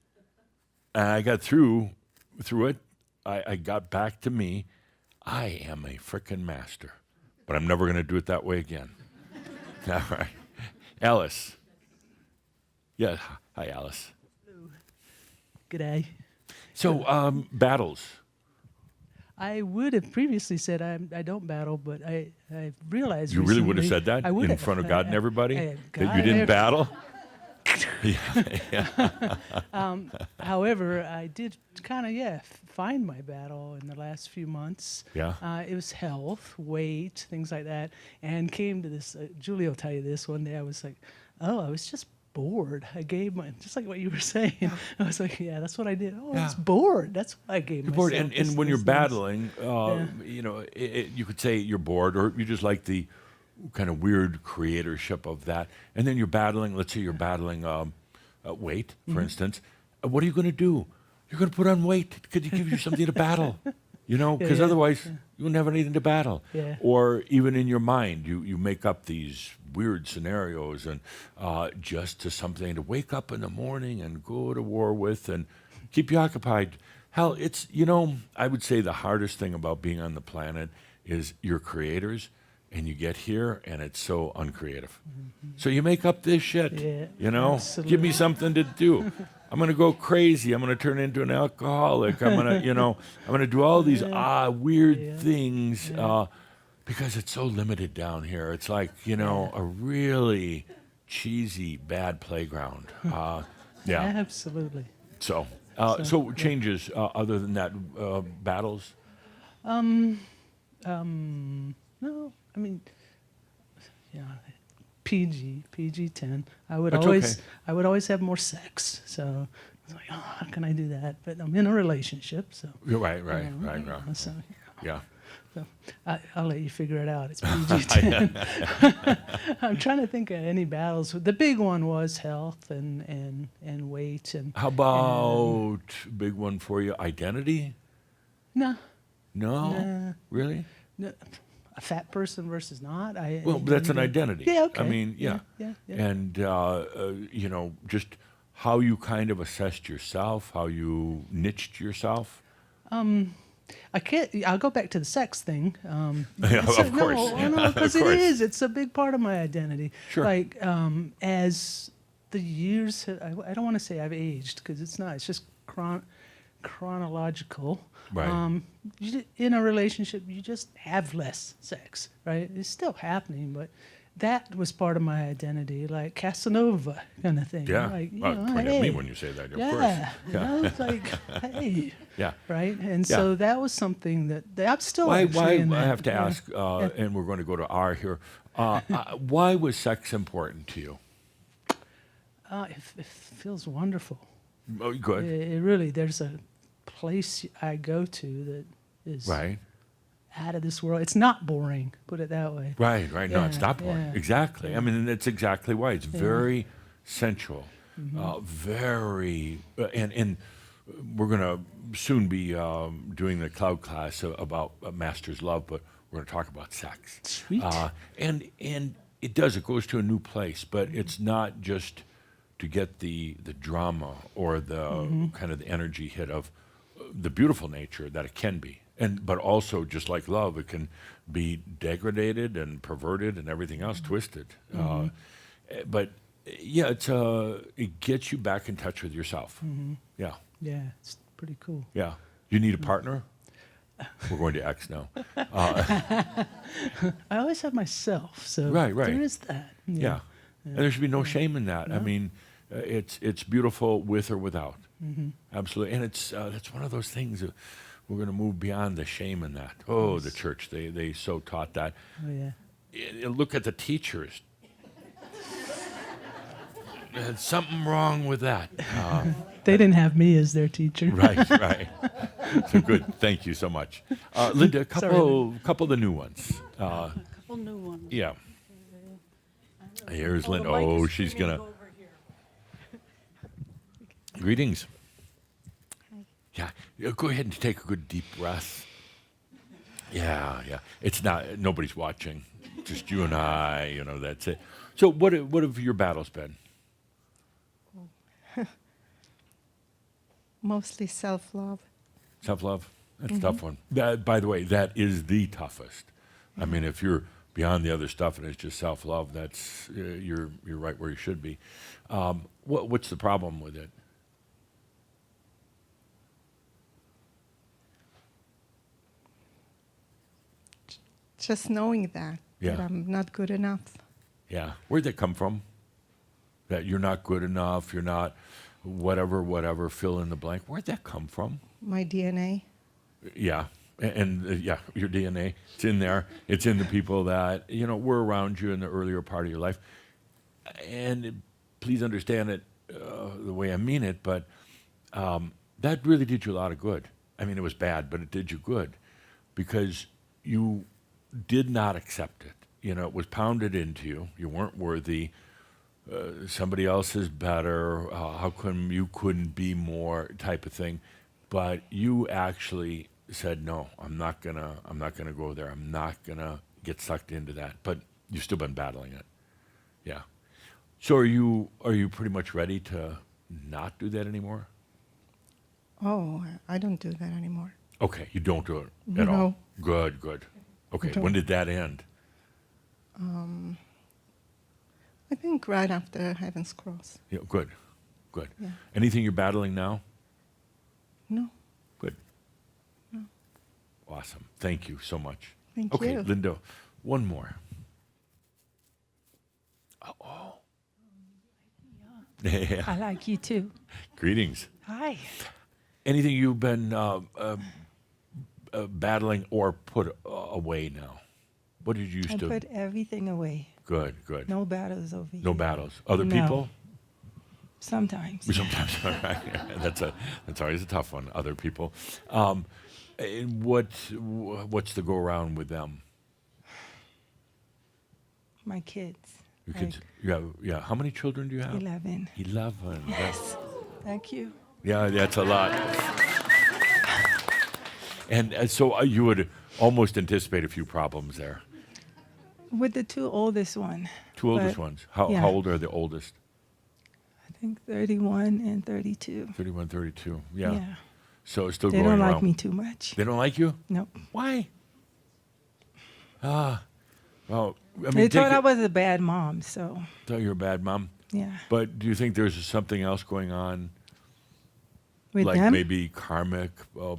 And I got through it. I got back to me. I am a frickin' master. But I'm never going to do it that way again. All right. Alice. Yeah. Hi, Alice. G'day. So, battles. I would have previously said I don't battle, but I realized You really would have recently- said that I would in have. front of God and everybody? I- That you didn't battle? However, I did kind of find my battle in the last few months. Yeah. It was health, weight, things like that, and came to this. Julie will tell you this. One day I was like, oh, I was just bored. I gave my, just like what you were saying. I was like, yeah, that's what I did. Oh, I was Yeah. bored. That's what I gave You're bored. myself. And when you're this. battling, you could say you're bored, or you just like the kind of weird creatorship of that. And then you're battling, let's say you're battling weight, for instance. What are you going to do? You're going to put on weight because it gives you something to battle. Because yeah, otherwise you wouldn't have anything to battle. Yeah. Or even in your mind, you make up these weird scenarios and just to something to wake up in the morning and go to war with and keep you occupied. Hell, it's, I would say the hardest thing about being on the planet is you're creators and you get here and it's so uncreative. So you make up this shit, Yeah, give me absolutely. something to do. I'm going to go crazy. I'm going to turn into an alcoholic. I'm going to, I'm going to do all these weird things because it's so limited down here. It's like, a really cheesy, bad playground. Yeah. Absolutely. So changes other than that, battles. No, I mean, yeah, PG-10. That's okay. I would always have more sex. So I was like, oh, how can I do that? But I'm in a relationship, so. You're right. So, Yeah. so I'll let you figure it out. It's PG-10. I'm trying to think of any battles. The big one was health and weight and. How about big one for you? Identity? No, No. Really? no, a fat person versus not. Well, that's an identity. Yeah. Okay. I mean, yeah. And just how you kind of assessed yourself, how you niched yourself. I can't. I'll go back to the sex thing. Yeah, of course. No, because Of it course. is. It's a big part of my identity. Sure. Like as the years, I don't want to say I've aged because it's not. It's just chronological. Right. In a relationship, you just have less sex, right? It's still happening, but that was part of my identity, like Casanova kind of thing. Yeah. Like, Point at me when you say that, of course. It's like, hey. Yeah. Right? And Yeah. so that was something that I'm still Why actually in I that. have to ask, and we're going to go to R here. Why was sex important to you? It feels wonderful. Oh, good. It really, there's a place I go to that is Right. out of this world. It's not boring, put it that way. Right. No, it's Yeah, not boring. yeah. Exactly. I mean, that's exactly why. It's very sensual, Mm-hmm. very, and we're going to soon be doing the cloud class about master's love, but we're going to talk about sex. Sweet. And it goes to a new place, but it's not just to get the drama or the kind of the energy hit of the beautiful nature that it can be. But also, just like love, it can be degraded and perverted and everything else, twisted. But yeah, it gets you back in touch with yourself. Yeah, Yeah, it's pretty cool. yeah. You need a partner? We're going to X now. I always have myself, so Right. there is that. Yeah. And there should be no shame in that. I mean, it's beautiful with or without. Absolutely. And that's one of those things that we're going to move beyond the shame in that. Oh, the church, they so taught that. Oh, yeah. Look at the teachers. There's something wrong with that. They didn't have me as their teacher. Right. So good. Thank you so much. Linda, a couple of the new ones. Couple new ones. Yeah. Here's The Linda. mic Oh, is she's screaming going to. over here. Greetings. Yeah. Go ahead and take a good deep breath. Yeah. It's not, nobody's watching. Just you and I, that's it. So what have your battles been? Mostly self-love. Self-love? That's a tough one. By the way, that is the toughest. I mean, if you're beyond the other stuff and it's just self-love, that's you're right where you should be. What's the problem with it? Just knowing that Yeah. I'm not good enough. Yeah. Where'd that come from? That you're not good enough, you're not whatever, fill in the blank. Where'd that come from? My DNA. Yeah. And yeah, your DNA, it's in there. It's in the people that, were around you in the earlier part of your life. And please understand it the way I mean it, but that really did you a lot of good. I mean, it was bad, but it did you good because you did not accept it. It was pounded into you. You weren't worthy. Somebody else is better. How come you couldn't be more? Type of thing. But you actually said, no, I'm not gonna go there. I'm not gonna get sucked into that. But you've still been battling it. Yeah. So are you pretty much ready to not do that anymore? Oh, I don't do that anymore. Okay, you don't do it at all. No. Good. Okay, Don't. when did that end? I think right after Heaven's Cross. Yeah, good. Good. Yeah. Anything you're battling now? No. Good. Awesome. Thank you so much. Thank okay, you. Linda, one more. Oh. Yeah. I like you too. Greetings. Hi. Anything you've been battling or put away now? What did you used I to? put everything away. Good, good. No battles over here. No battles. Other No. people? Sometimes. Sometimes, all right. That's always a tough one. Other people. And what's the go around with them? My kids. Your kids. Yeah. How many children do you have? 11. 11. Yes. Thank you. Yeah, that's a lot. And so you would almost anticipate a few problems there. With the two oldest one. Two oldest But, ones. How yeah. old are the oldest? I think 31 and 32. 31, 32. Yeah. Yeah. So it's still They going don't around. like me too much. They don't like you? Nope. Why? Well, I mean, They thought take I it- was a bad mom, so thought you were a bad mom. yeah. But do you think there's something else going on, With like them, maybe karmic,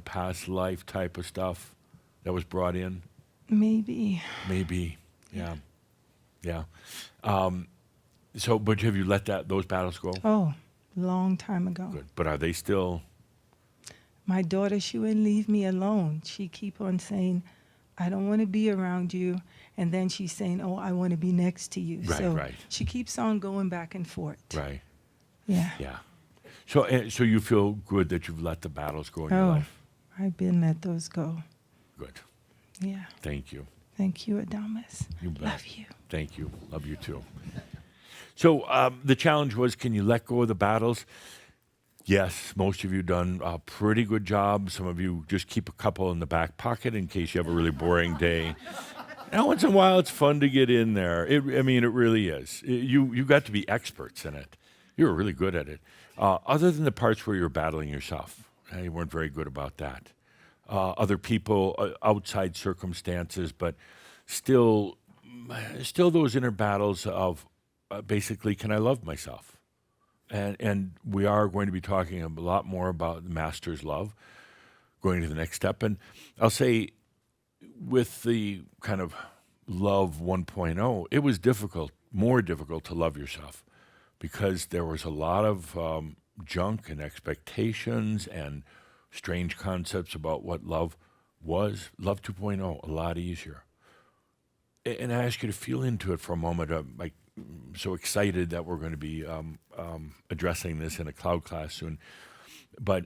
past life type of stuff that was brought in? maybe. Maybe, yeah. So, but have you let those battles go? Oh, long time ago. Good. But are they still? My daughter, she wouldn't leave me alone. She keep on saying, I don't want to be around you. And then she's saying, oh, I want to be next to you. Right, so right. she keeps on going back and forth. Right. Yeah. Yeah. So you feel good that you've let the battles go in your Oh, life? I've been let those go. Good. Yeah. Thank you. Thank you, Adamus. You bet. Love you. Thank you. Love you too. So the challenge was, can you let go of the battles? Yes, most of you done a pretty good job. Some of you just keep a couple in the back pocket in case you have a really boring day. And once in a while, it's fun to get in there. It really is. You got to be experts in it. You were really good at it. Other than the parts where you're battling yourself, you weren't very good about that. Other people, outside circumstances, but still those inner battles of basically, can I love myself? And we are going to be talking a lot more about the master's love, going to the next step. And I'll say, with the kind of love 1.0, it was more difficult to love yourself because there was a lot of junk and expectations and strange concepts about what love was. Love 2.0, a lot easier. And I ask you to feel into it for a moment. I'm so excited that we're going to be addressing this in a cloud class soon. But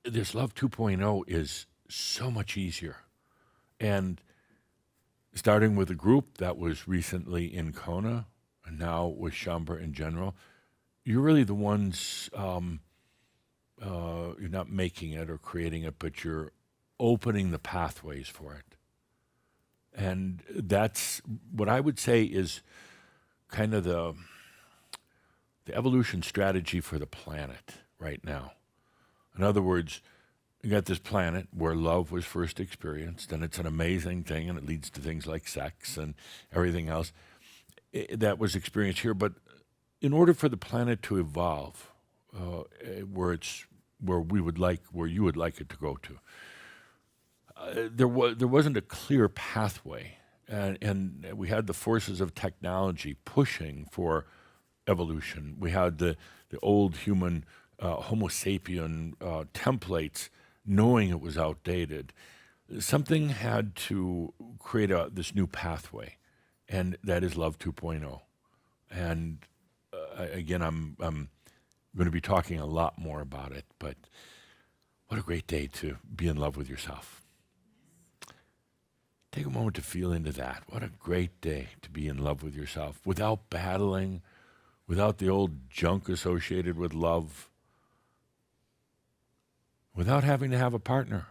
this Love 2.0 is so much easier. And starting with a group that was recently in Kona, and now with Shambhala in general, you're really the ones, you're not making it or creating it, but you're opening the pathways for it. And that's what I would say is kind of the evolution strategy for the planet right now. In other words, you got this planet where love was first experienced, and it's an amazing thing, and it leads to things like sex and everything else that was experienced here. But in order for the planet to evolve, where you would like it to go to, there wasn't a clear pathway, and we had the forces of technology pushing for evolution. We had the old human Homo sapien templates, knowing it was outdated. Something had to create this new pathway, and that is Love 2.0. And again, I'm going to be talking a lot more about it, but what a great day to be in love with yourself. Take a moment to feel into that. What a great day to be in love with yourself without battling, without the old junk associated with love, without having to have a partner.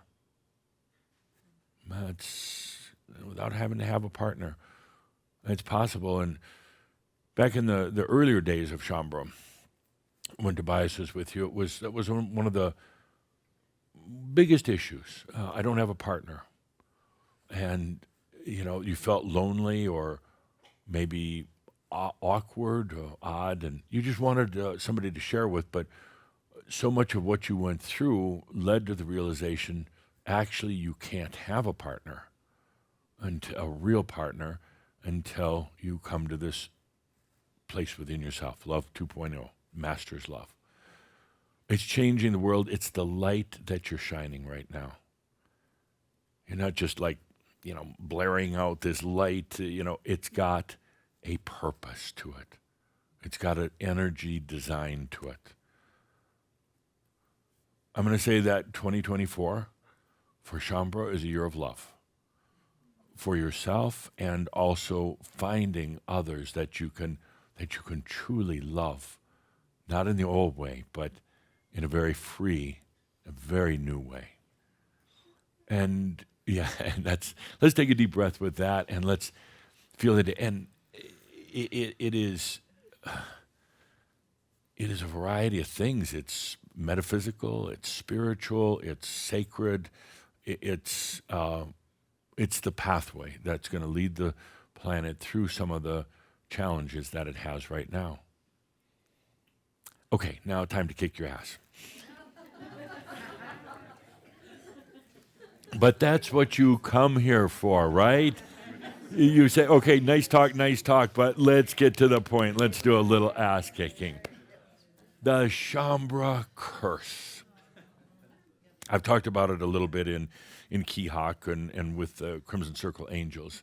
Without having to have a partner. It's possible. And back in the earlier days of Shambhala, when Tobias was with you, that was one of the biggest issues. I don't have a partner. And, you felt lonely or maybe awkward, odd, and you just wanted somebody to share with, but so much of what you went through led to the realization actually you can't have a partner, a real partner, until you come to this place within yourself, Love 2.0, Master's Love. It's changing the world. It's the light that you're shining right now. You're not just like, blaring out this light, it's got a purpose to it. It's got an energy design to it. I'm going to say that 2024 for Shaumbra is a year of love for yourself, and also finding others that you can truly love, not in the old way, but in a very free, a very new way. And yeah, and let's take a deep breath with that, and let's feel it. And it is a variety of things. It's metaphysical, it's spiritual, it's sacred, it's the pathway that's going to lead the planet through some of the challenges that it has right now. Okay, now time to kick your ass. But that's what you come here for, right? You say, okay, nice talk, but let's get to the point. Let's do a little ass kicking. The Shaumbra curse. I've talked about it a little bit in Keyhawk and with the Crimson Circle Angels.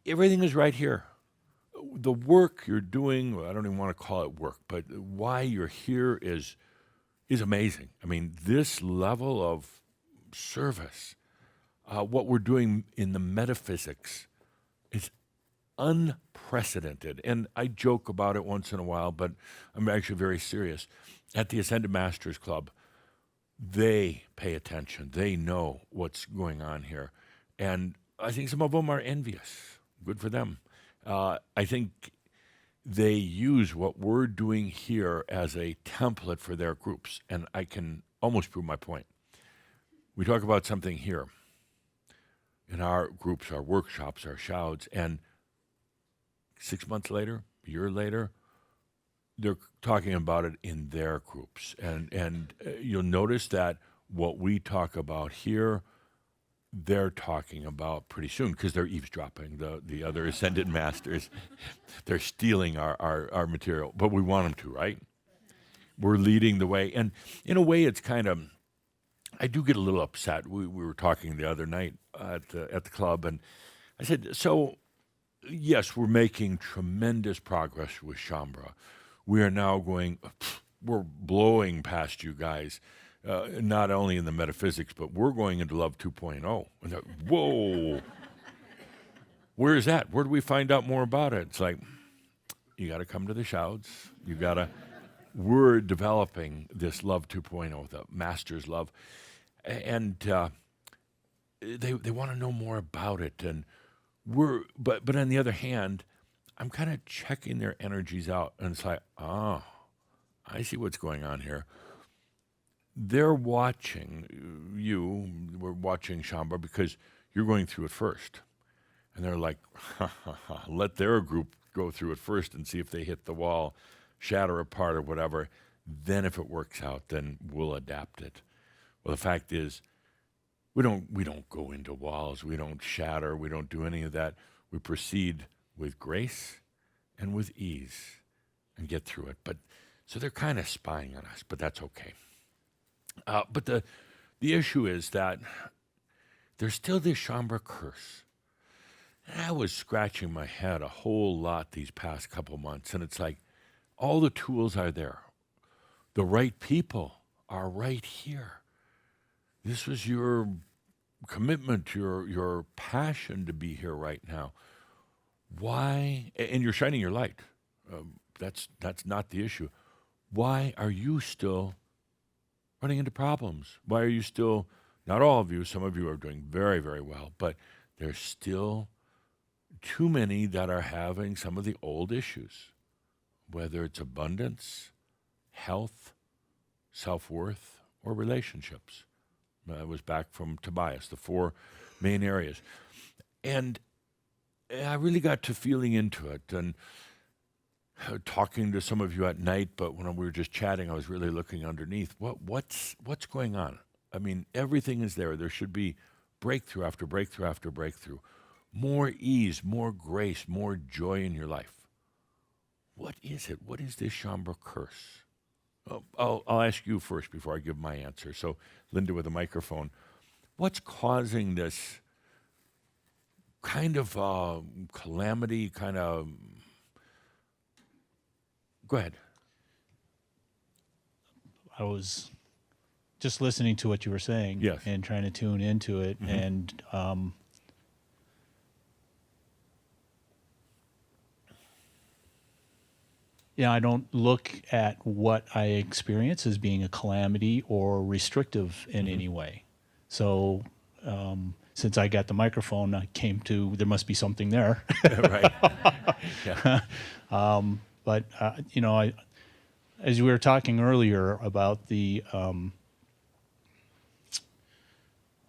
Everything is right here. The work you're doing, I don't even want to call it work, but why you're here is amazing. I mean, this level of service, what we're doing in the metaphysics is unprecedented. And I joke about it once in a while, but I'm actually very serious. At the Ascended Masters Club, they pay attention. They know what's going on here. And I think some of them are envious. Good for them. I think they use what we're doing here as a template for their groups. And I can almost prove my point. We talk about something here in our groups, our workshops, our shouds, and 6 months later, a year later, they're talking about it in their groups. And you'll notice that what we talk about here, they're talking about pretty soon, because they're eavesdropping, the other Ascended Masters. They're stealing our material, but we want them to, right? We're leading the way. And in a way, it's kind of, I do get a little upset. We were talking the other night at the club, and I said, so, yes, we're making tremendous progress with Shaumbra. We are now we're blowing past you guys, not only in the metaphysics, but we're going into Love 2.0. And whoa, where is that? Where do we find out more about it? It's like, you got to come to the Shouds. We're developing this Love 2.0, the Master's Love. And they want to know more about it. And but on the other hand, I'm kind of checking their energies out, and it's like, I see what's going on here. They're watching you. We're watching Shaumbra because you're going through it first. And they're like, let their group go through it first and see if they hit the wall, shatter apart or whatever. Then if it works out, then we'll adapt it. Well, the fact is, we don't go into walls. We don't shatter. We don't do any of that. We proceed with grace and with ease and get through it. But so they're kind of spying on us, but that's okay. But the issue is that there's still this Shaumbra curse. And I was scratching my head a whole lot these past couple months, and it's like all the tools are there. The right people are right here. This was your commitment, your passion to be here right now. Why? And you're shining your light. That's not the issue. Why are you still running into problems? Why are you still, not all of you, some of you are doing very, very well, but there's still too many that are having some of the old issues, whether it's abundance, health, self-worth, or relationships. I was back from Tobias, the 4 main areas. And I really got to feeling into it and talking to some of you at night. But when we were just chatting, I was really looking underneath. What's going on? I mean, everything is there. There should be breakthrough after breakthrough after breakthrough, more ease, more grace, more joy in your life. What is it? What is this Shambra curse? I'll ask you first before I give my answer. So, Linda with a microphone, what's causing this kind of calamity? Kind of. Go ahead. I was just listening to what you were saying, Yes. and trying to tune into it, Mhm. and yeah, I don't look at what I experience as being a calamity or restrictive in any way. So, since I got the microphone, I came to there must be something there. Right. Yeah. But you know, as we were talking earlier about the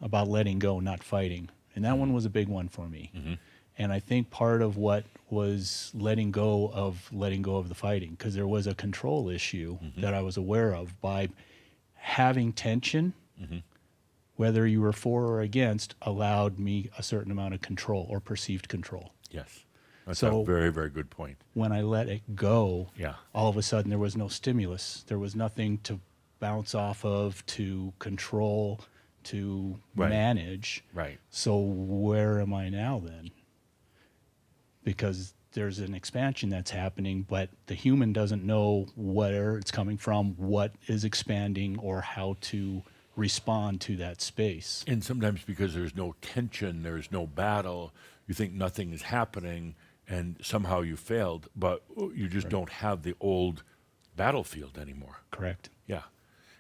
about letting go, not fighting, and that one was a big one for me. And I think part of what was letting go of the fighting, because there was a control issue that I was aware of by having tension, whether you were for or against, allowed me a certain amount of control or perceived control. Yes. That's So- a very, very good point. When I let it go, Yeah. all of a sudden there was no stimulus. There was nothing to bounce off of, to control, to Right. manage. Right. So where am I now then? Because there's an expansion that's happening, but the human doesn't know where it's coming from, what is expanding, or how to respond to that space. And sometimes because there's no tension, there's no battle, you think nothing is happening, and somehow you failed, but you just don't have the old battlefield anymore. Correct. Yeah.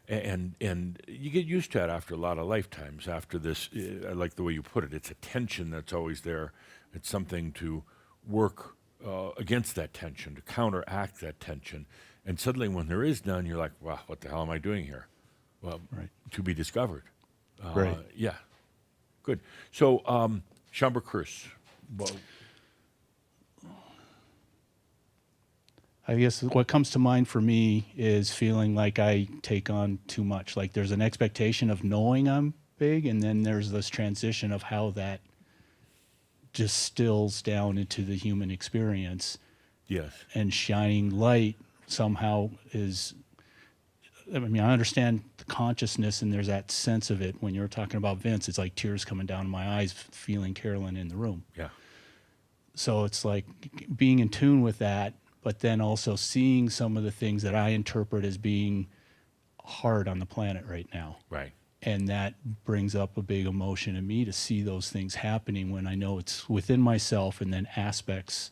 And you get used to it after a lot of lifetimes. After this, I like the way you put it. It's a tension that's always there. It's something to work against that tension, to counteract that tension. And suddenly, when there is none, you're like, "Wow, what the hell am I doing here?" Well, Right. to be discovered. Right. Yeah. Good. So, Shambra curse. Well, I guess what comes to mind for me is feeling like I take on too much. Like there's an expectation of knowing I'm big, and then there's this transition of how that distills down into the human experience. yes. And shining light somehow is, I mean, I understand the consciousness, and there's that sense of it. When you're talking about Vince, it's like tears coming down my eyes feeling Carolyn in the room. Yeah. So it's like being in tune with that, but then also seeing some of the things that I interpret as being hard on the planet right now. Right. And that brings up a big emotion in me to see those things happening when I know it's within myself, and then aspects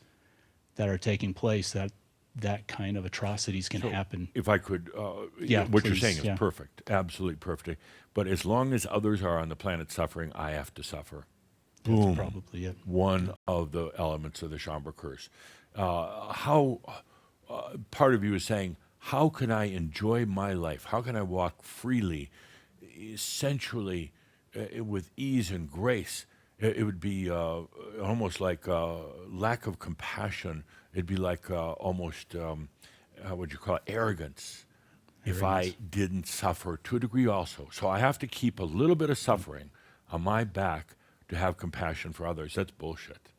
that are taking place that kind of atrocities can So, happen. If I could, Yeah, what you're please, saying is yeah. perfect, absolutely perfect. But as long as others are on the planet suffering, I have to suffer. Boom. That's probably it. One of the elements of the Shambra curse. How part of you is saying, how can I enjoy my life? How can I walk freely, sensually, with ease and grace? It would be almost like lack of compassion. It'd be like almost, how would you call it, arrogance, if I didn't suffer to a degree also. So I have to keep a little bit of suffering on my back to have compassion for others. That's bullshit.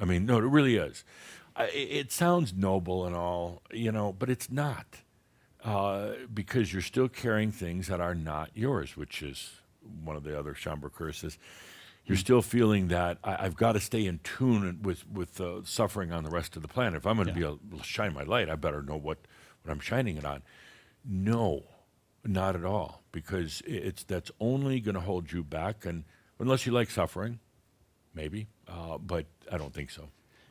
I mean, no, it really is. It sounds noble and all, but it's not. Because you're still carrying things that are not yours, which is one of the other Shambra curses. You're still feeling that I've got to stay in tune with suffering on the rest of the planet. If I'm going to be able to shine my light, I better know what I'm shining it on. No, not at all, because that's only going to hold you back, and unless you like suffering, maybe, but I don't think so.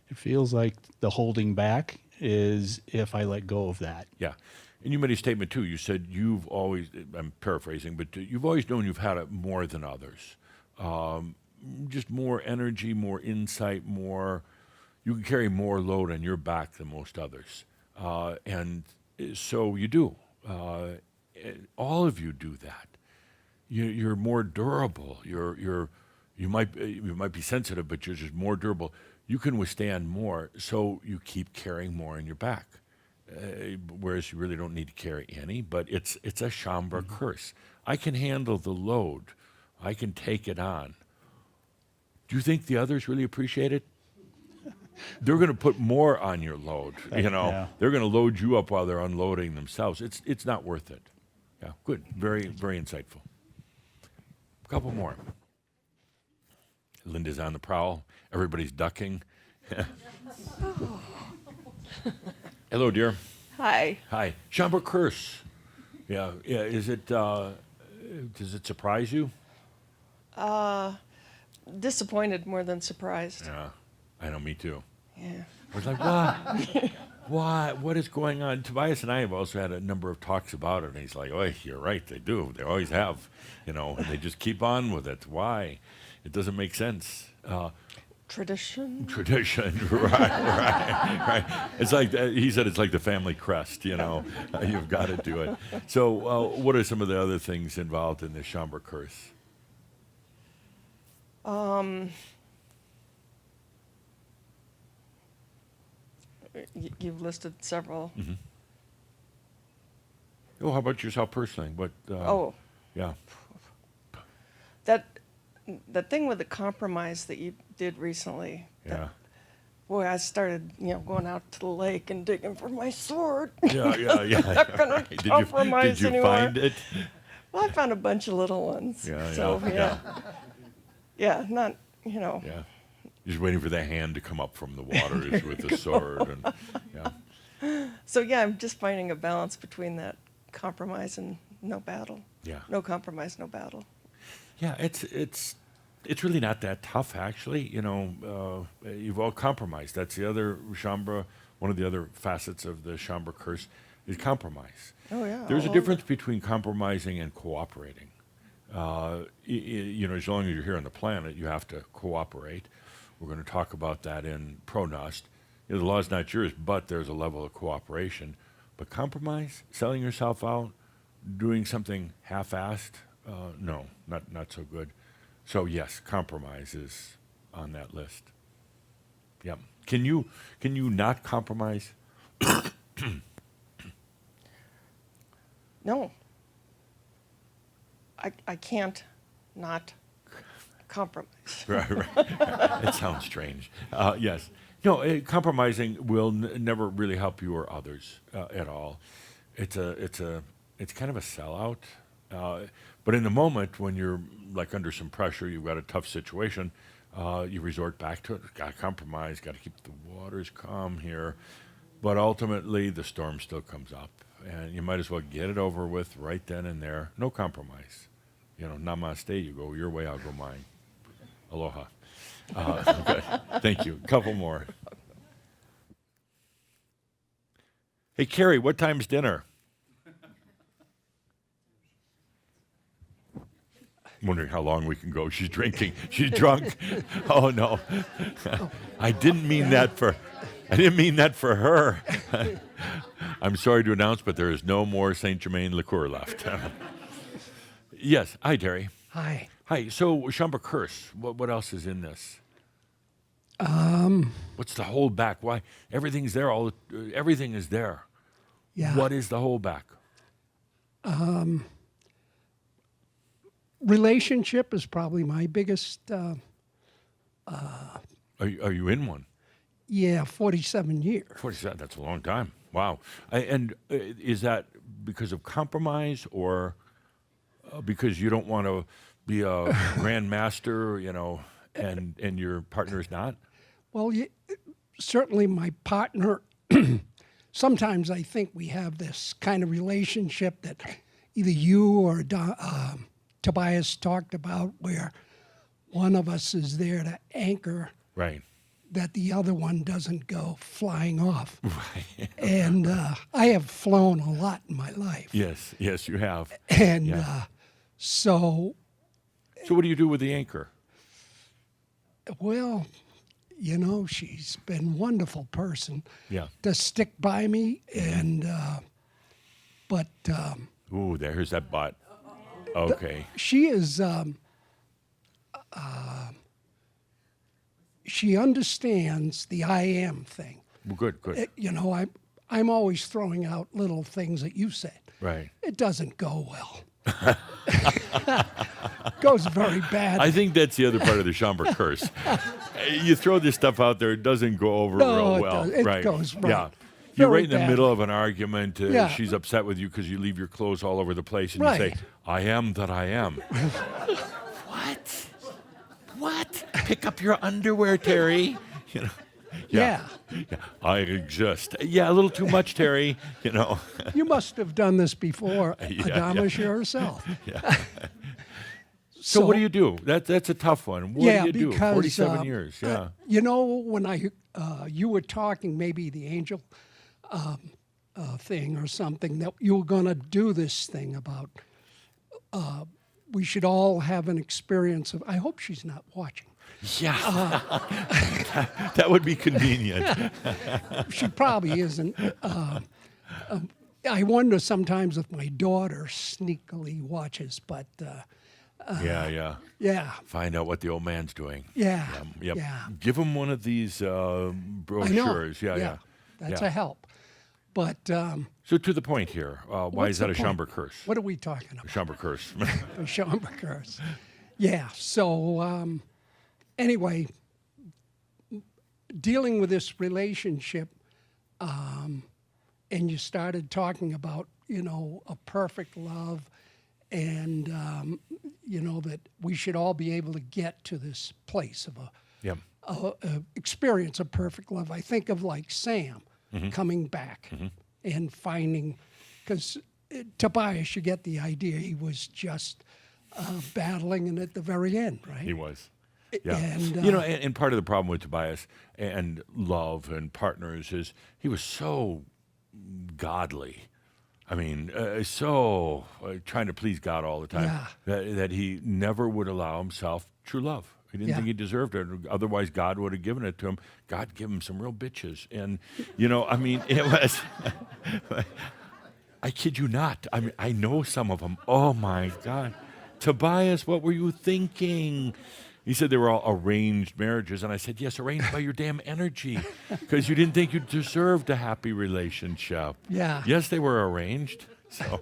It feels like the holding back is if I let go of that. Yeah. And you made a statement, too. You said you've always, I'm paraphrasing, but you've always known you've had it more than others. Just more energy, more insight, you can carry more load on your back than most others. And so you do. All of you do that. You're more durable. You might be sensitive, but you're just more durable. you can withstand more, so you keep carrying more in your back. Whereas you really don't need to carry any, but it's a Shambra curse. I can handle the load. I can take it on. Do you think the others really appreciate it? They're going to put more on your load, you know. Yeah. They're going to load you up while they're unloading themselves. It's not worth it. Yeah, good. Very, very insightful. A couple more. Linda's on the prowl. Everybody's ducking. Hello, dear. Hi. Hi. Shambra curse. Yeah. Is it, does it surprise you? Disappointed more than surprised. Yeah. I know, me too. Yeah. I was like, what? What? What is going on? Tobias and I have also had a number of talks about it, and he's like, oh, you're right, they do. They always have, you know, and they just keep on with it. Why? It doesn't make sense. Tradition. Tradition, right. It's like, he said it's like the family crest, you know. You've got to do it. So what are some of the other things involved in the Shambra curse? You've listed several. Mm-hmm. Oh, how about yourself personally? What? Yeah. That thing with the compromise that you did recently. Yeah. Boy, I started, going out to the lake and digging for my sword. Yeah. I'm not gonna Right. compromise Did you anymore. find it? Well, I found a bunch of little ones. Yeah. So Yeah. yeah, not Yeah. Just waiting for the hand to come up from the waters with the sword. And, yeah. So yeah, I'm just finding a balance between that compromise and no battle. Yeah. No compromise, no battle. Yeah, it's really not that tough, actually. You know, you've all compromised. That's the other Shambra, one of the other facets of the Shambra curse is compromise. Oh yeah. There's a all difference between compromising and cooperating. You know, as long as you're here on the planet, you have to cooperate. We're going to talk about that in Pronost. You know, the law's not yours, but there's a level of cooperation. But compromise, selling yourself out, doing something half-assed, no, not so good. So yes, compromise is on that list. Yep. Can you not compromise? No. I can't not compromise. Right. It sounds strange. Yes. No, compromising will never really help you or others at all. It's kind of a sellout. But in the moment when you're like under some pressure, you've got a tough situation, you resort back to it. Got to compromise. Got to keep the waters calm here. But ultimately, the storm still comes up, and you might as well get it over with right then and there. No compromise. You know, namaste. You go your way, I'll go mine. Aloha. Okay. Thank you. Couple more. Hey, Carrie, what time's dinner? I'm wondering how long we can go. She's drinking. She's drunk. Oh no. I didn't mean that for her. I'm sorry to announce, but there is no more Saint Germain liqueur left. Yes. Hi, Terry. Hi. Hi. So, Shambra curse. What else is in this? What's the holdback? Why everything's there? Everything is there. Yeah. What is the holdback? Relationship is probably my biggest. Are you in one? Yeah, 47 years. 47. That's a long time. Wow. And is that because of compromise or because you don't want to be a grandmaster, you know, and your partner is not? Well, certainly my partner. Sometimes I think we have this kind of relationship that either you or Tobias talked about, where one of us is there to anchor, Right. that the other one doesn't go flying off. Right. And I have flown a lot in my life. Yes, you have. And Yeah. so, So what do you do with the anchor? well, you know, she's been a wonderful person Yeah. to stick by me. And, but Ooh, there's that butt. Okay. she is, she understands the I am thing. Well, good, good. You know, I'm always throwing out little things that you said. Right. It doesn't go well. Goes very bad. I think that's the other part of the Schomburg curse. You throw this stuff out there, it doesn't go over No, real it well. does. It right. goes right. Yeah. You're Very right in the bad. middle of an argument. Yeah. She's upset with you because you leave your clothes all over the place, and you say, Right. "I am that I am." What? What? Pick up your underwear, Terry. You know. Yeah. Yeah. I exist. Yeah, a little too much, Terry. You know. You must have done this before, Yeah, Adamus, yourself. Yeah. So what do you do? That's a tough one. What yeah, do you do? because 47 years. Yeah. you know, when you were talking, maybe the angel thing or something, that you were going to do this thing about we should all have an experience of. I hope she's not watching. Yeah. That would be convenient. She probably isn't. I wonder sometimes if my daughter sneakily watches, but Yeah. yeah, Find out what the old man's doing. yeah, Yep. yeah. Give him one of these I know. brochures. Yeah. That's Yeah. a help. But So to the point here, why what's is that the a point? Schomburg curse? What are we talking about? Schomburg curse. The Schomburg curse. Yeah. So anyway, dealing with this relationship, and you started talking about a perfect love, and that we should all be able to get to this place of Yep. a experience of perfect love. I think of like Sam coming back and finding, because Tobias, you get the idea, he was just battling, and at the very end, right? He was. Yeah. And, and part of the problem with Tobias and love and partners is he was so godly. I mean, so trying to please God all the time that he never would allow himself true love. He didn't Yeah. think he deserved it. Otherwise, God would have given it to him. God gave him some real bitches. And, I mean, it was, I kid you not. I mean, I know some of them. Oh, my God. Tobias, what were you thinking? He said they were all arranged marriages. And I said, yes, arranged by your damn energy, because you didn't think you deserved a happy relationship. Yeah. Yes, they were arranged. So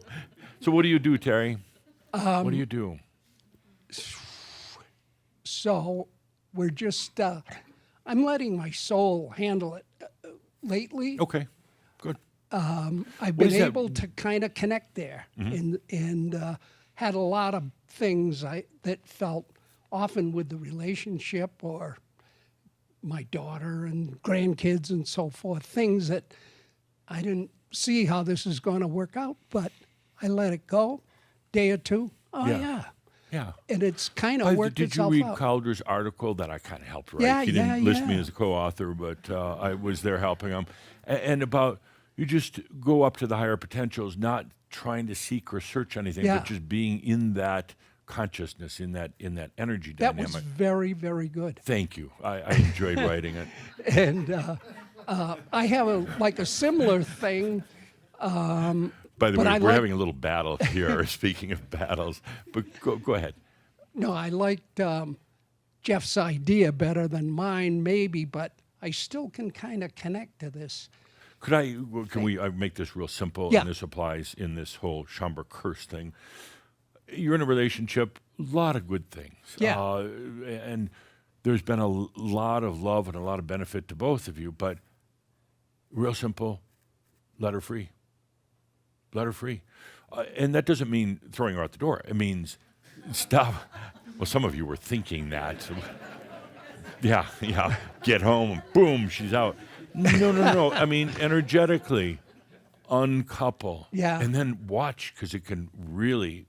what do you do, Terry? What do you do? So we're just, I'm letting my soul handle it lately. Okay, good. I've What is been that? able to kind of connect there, and had a lot of things that felt often with the relationship or my daughter and grandkids and so forth, things that I didn't see how this is going to work out, but I let it go. Day or two, Yeah. and it's kind of worked Did you itself read out. Calder's article that I kind of helped write? Yeah, He didn't yeah, list me yeah. as a co-author, but I was there helping him. And about you just go up to the higher potentials, not trying to seek or search anything, Yeah. but just being in that consciousness, in that energy That dynamic. was very, very good. Thank you. I enjoyed writing it. And I have a similar thing. By the But way, I we're like- having a little battle here. Speaking of battles, but go ahead. No, I liked Jeff's idea better than mine, maybe, but I still can kind of connect to this. Can we make this real simple? Yeah. And this applies in this whole Schomburg curse thing. You're in a relationship, a lot of good things. Yeah. And there's been a lot of love and a lot of benefit to both of you, but real simple, let her free. Let her free. And that doesn't mean throwing her out the door. It means stop. Well, some of you were thinking that. Yeah. Get home, and boom, she's out. No. I mean, energetically, uncouple. Yeah. And then watch, because it can really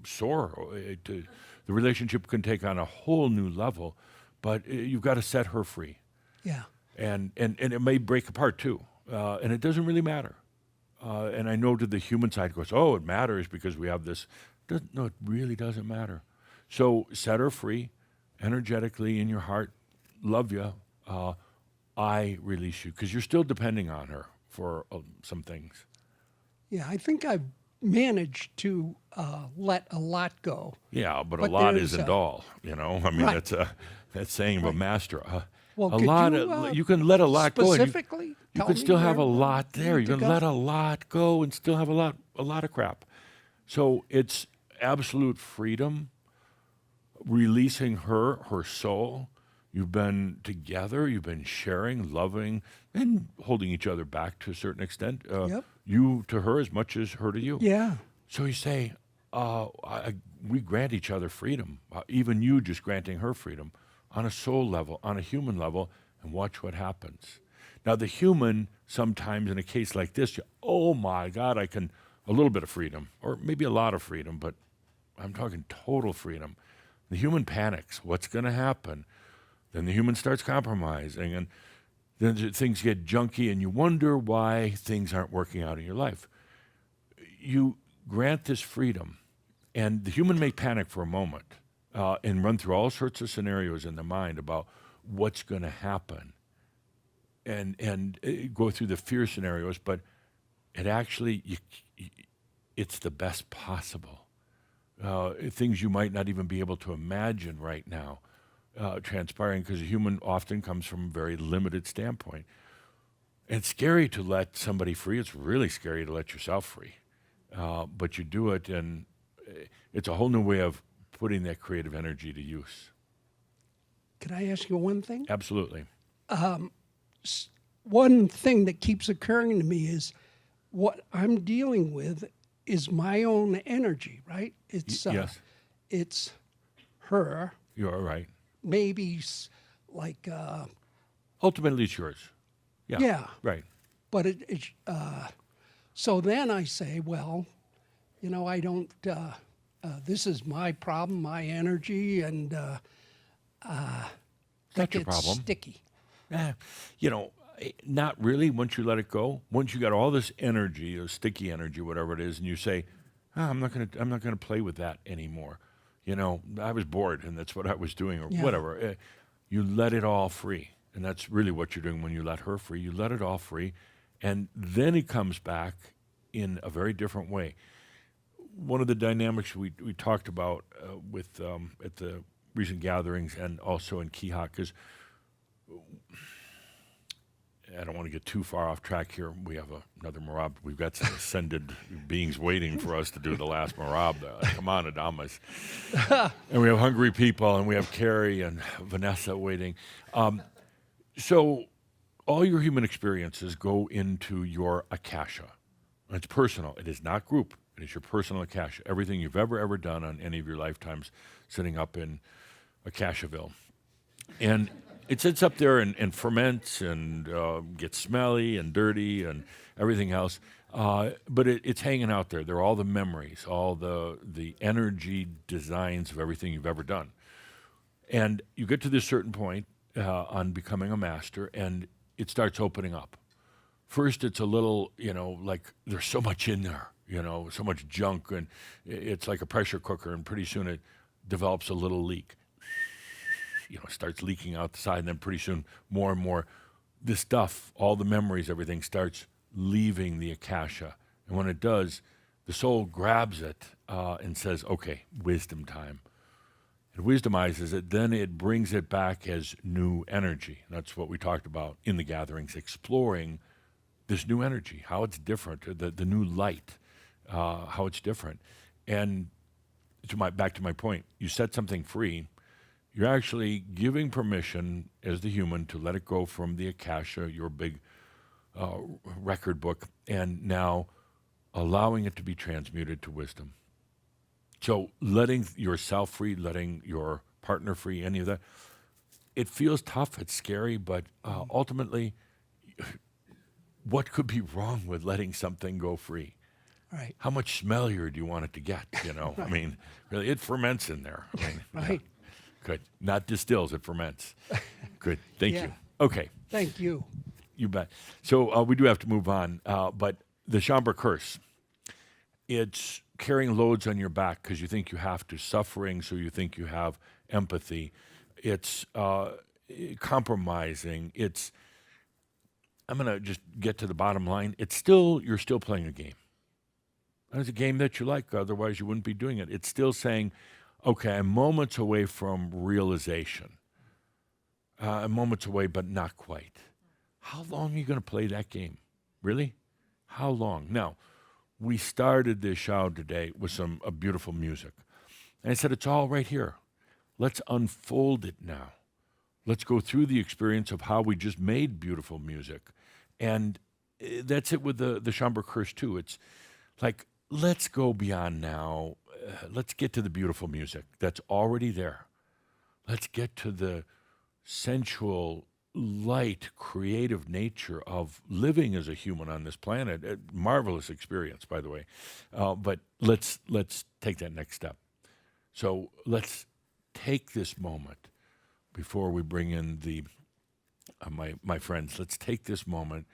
soar. The relationship can take on a whole new level, but you've got to set her free. Yeah. And it may break apart too. And it doesn't really matter. And I know to the human side goes, oh, it matters because we have this. No, it really doesn't matter. So set her free, energetically in your heart. Love you. I release you, because you're still depending on her for some things. Yeah, I think I've managed to let a lot go. Yeah, but a But lot there's isn't all. I mean, Right. that's saying of a master. Well, a could lot you, of you can let a lot go. And specifically you tell can me still have a where lot there. need You to can go? let a lot go and still have a lot of crap. So it's absolute freedom, releasing her soul. You've been together, you've been sharing, loving, and holding each other back to a certain extent. Yep. You to her as much as her to you. Yeah. So you say, we grant each other freedom, even you just granting her freedom on a soul level, on a human level, and watch what happens. Now, the human, sometimes in a case like this, oh my God, a little bit of freedom, or maybe a lot of freedom, but I'm talking total freedom. The human panics. What's going to happen? Then the human starts compromising, and then things get junky, and you wonder why things aren't working out in your life. You grant this freedom, and the human may panic for a moment and run through all sorts of scenarios in the mind about what's going to happen, and go through the fear scenarios. But it actually, it's the best possible. Things you might not even be able to imagine right now transpiring, because a human often comes from a very limited standpoint. And it's scary to let somebody free. It's really scary to let yourself free. But you do it, and it's a whole new way of putting that creative energy to use. Can I ask you one thing? Absolutely. One thing that keeps occurring to me is what I'm dealing with is my own energy, right? It's yes. It's her. You're right. Maybe like Ultimately, it's yours. Yeah. Yeah. Right. but so then I say, well, I don't. This is my problem, my energy, and Not that your gets problem. sticky. Not really. Once you let it go, once you got all this energy, or sticky energy, whatever it is, and you say, I'm not gonna play with that anymore. I was bored, and that's what I was doing, or Yeah. whatever. You let it all free, and that's really what you're doing when you let her free. You let it all free, and then it comes back in a very different way. One of the dynamics we talked about with at the recent gatherings, and also in Keehawk, because I don't want to get too far off track here. We have another Marab. We've got some ascended beings waiting for us to do the last Marab. Come on, Adamas. And we have hungry people, and we have Carrie and Vanessa waiting. So all your human experiences go into your Akasha. It's personal. It is not group. It is your personal Akasha. Everything you've ever done on any of your lifetimes sitting up in Akashaville. And it sits up there and ferments and gets smelly and dirty and everything else. But it's hanging out there. There are all the memories, all the energy designs of everything you've ever done. And you get to this certain point on becoming a master, and it starts opening up. First, it's a little, like there's so much in there, so much junk, and it's like a pressure cooker, and pretty soon it develops a little leak. Starts leaking out the side, and then pretty soon more and more, this stuff, all the memories, everything starts leaving the Akasha. And when it does, the soul grabs it and says, okay, wisdom time. It wisdomizes it, then it brings it back as new energy. That's what we talked about in the gatherings, exploring this new energy, how it's different, the new light, how it's different. And back to my point, you set something free, you're actually giving permission as the human to let it go from the Akasha, your big record book, and now allowing it to be transmuted to wisdom. So letting yourself free, letting your partner free, any of that, it feels tough, it's scary, but ultimately, what could be wrong with letting something go free? Right. How much smellier do you want it to get? I mean, really, it ferments in there. Right. Yeah. Good. Not distills, it ferments. Good. Thank Yeah. you. Okay. Thank you. You bet. So we do have to move on. But the Shambra curse, it's carrying loads on your back because you think you have to, suffering, so you think you have empathy. It's compromising. I'm going to just get to the bottom line. You're still playing a game. And it's a game that you like, otherwise you wouldn't be doing it. It's still saying, okay, I'm moments away from realization. moments away, but not quite. How long are you going to play that game? Really? How long? Now, we started this shout today with some beautiful music. And I said, it's all right here. Let's unfold it now. Let's go through the experience of how we just made beautiful music. And that's it with the Schaumburg Curse, too. It's like, let's go beyond now. Let's get to the beautiful music that's already there. Let's get to the sensual, light, creative nature of living as a human on this planet. A marvelous experience, by the way. But let's take that next step. So let's take this moment before we bring in the my friends. Let's take this moment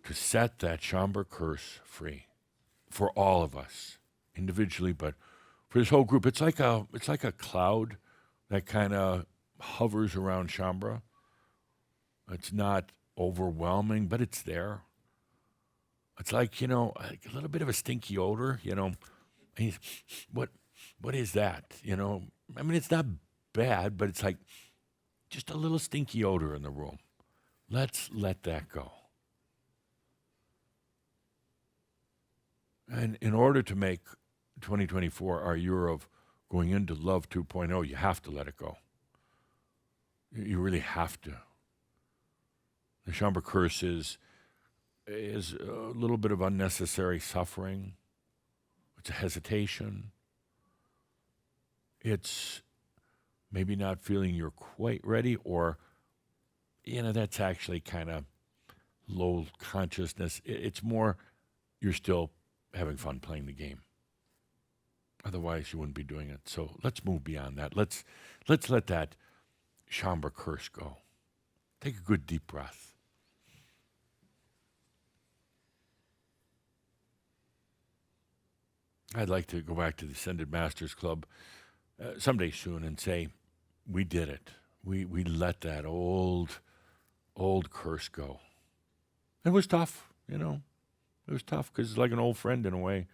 to set that Schaumburg curse free for all of us individually, but for this whole group. It's like a cloud that kind of hovers around Shaumbra. It's not overwhelming, but it's there. It's like, like a little bit of a stinky odor, What is that? I mean, it's not bad, but it's like just a little stinky odor in the room. Let's let that go. And in order to make 2024 our year of going into Love 2.0, you have to let it go. You really have to. The Schaumburg curse is a little bit of unnecessary suffering. It's a hesitation. It's maybe not feeling you're quite ready, or, that's actually kind of low consciousness. It's more you're still having fun playing the game. Otherwise, you wouldn't be doing it. So let's move beyond that. Let's let that Schaumburg curse go. Take a good deep breath. I'd like to go back to the Ascended Masters Club someday soon and say, we did it. We let that old curse go. It was tough, It was tough because it's like an old friend in a way.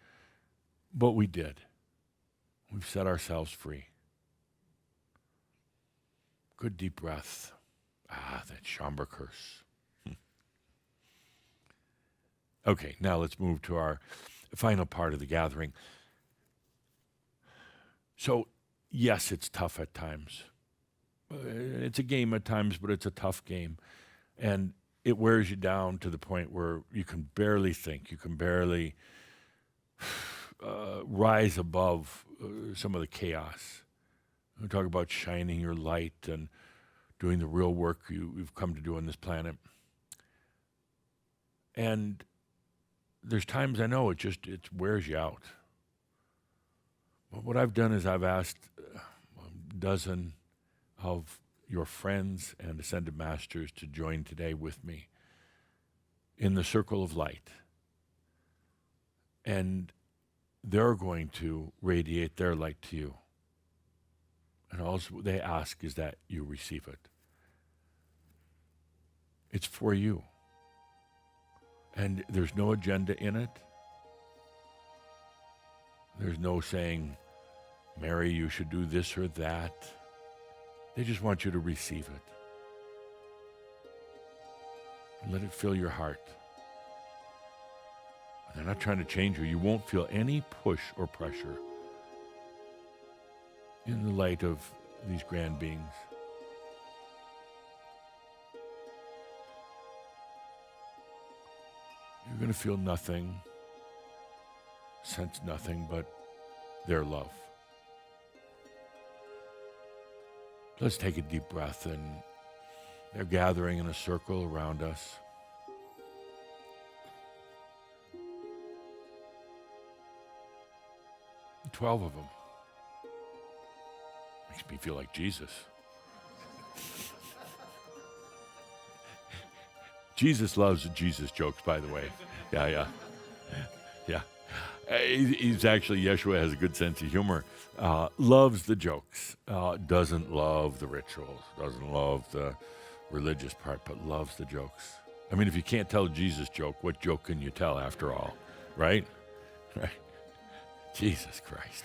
But we did. We've set ourselves free. Good deep breath. That Schaumburg curse. Okay, now let's move to our final part of the gathering. So, yes, it's tough at times. It's a game at times, but it's a tough game. And it wears you down to the point where you can barely think. You can barely rise above some of the chaos. We talk about shining your light and doing the real work you've come to do on this planet. And there's times I know it wears you out. But what I've done is I've asked a dozen of your friends and Ascended Masters to join today with me in the circle of light. And they're going to radiate their light to you. And all they ask is that you receive it. It's for you. And there's no agenda in it. There's no saying, Mary, you should do this or that. They just want you to receive it. And let it fill your heart. And they're not trying to change you. You won't feel any push or pressure in the light of these grand beings. You're going to feel nothing, sense nothing but their love. Let's take a deep breath, and they're gathering in a circle around us. And 12 of them. Makes me feel like Jesus. Jesus loves Jesus jokes, by the way. Yeah. He's actually, Yeshua has a good sense of humor. Loves the jokes. Doesn't love the rituals. Doesn't love the religious part, but loves the jokes. I mean, if you can't tell a Jesus joke, what joke can you tell after all? Right? Right. Jesus Christ.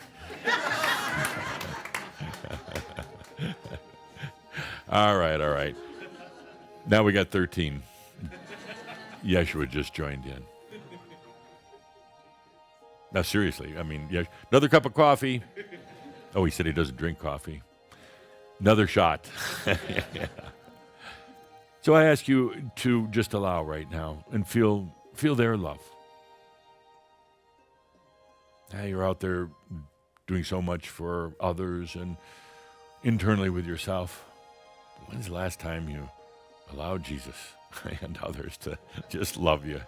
All right, all right. Now we got 13. Yeshua just joined in. Now, seriously, I mean, another cup of coffee. Oh, he said he doesn't drink coffee. Another shot. Yeah. So I ask you to just allow right now and feel their love. You're out there doing so much for others and internally with yourself. When's the last time you allowed Jesus and others to just love you?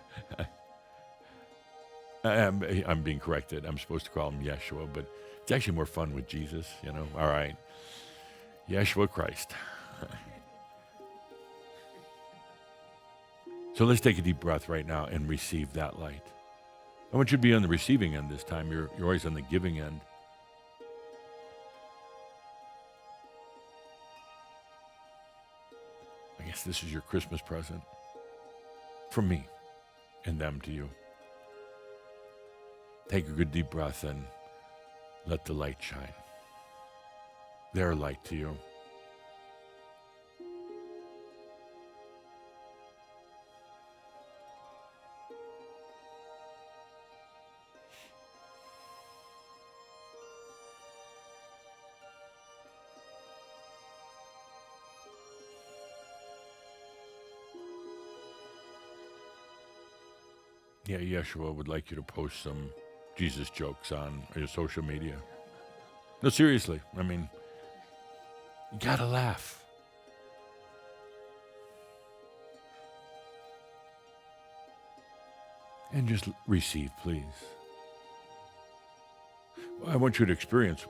I'm being corrected. I'm supposed to call him Yeshua, but it's actually more fun with Jesus, you know. All right. Yeshua Christ. So let's take a deep breath right now and receive that light. I want you to be on the receiving end this time. You're always on the giving end. I guess this is your Christmas present from me and them to you. Take a good deep breath and let the light shine. Their light to you. Yeah, Yeshua would like you to post some Jesus jokes on your social media. No, seriously. I mean, you gotta laugh. And just receive, please. I want you to experience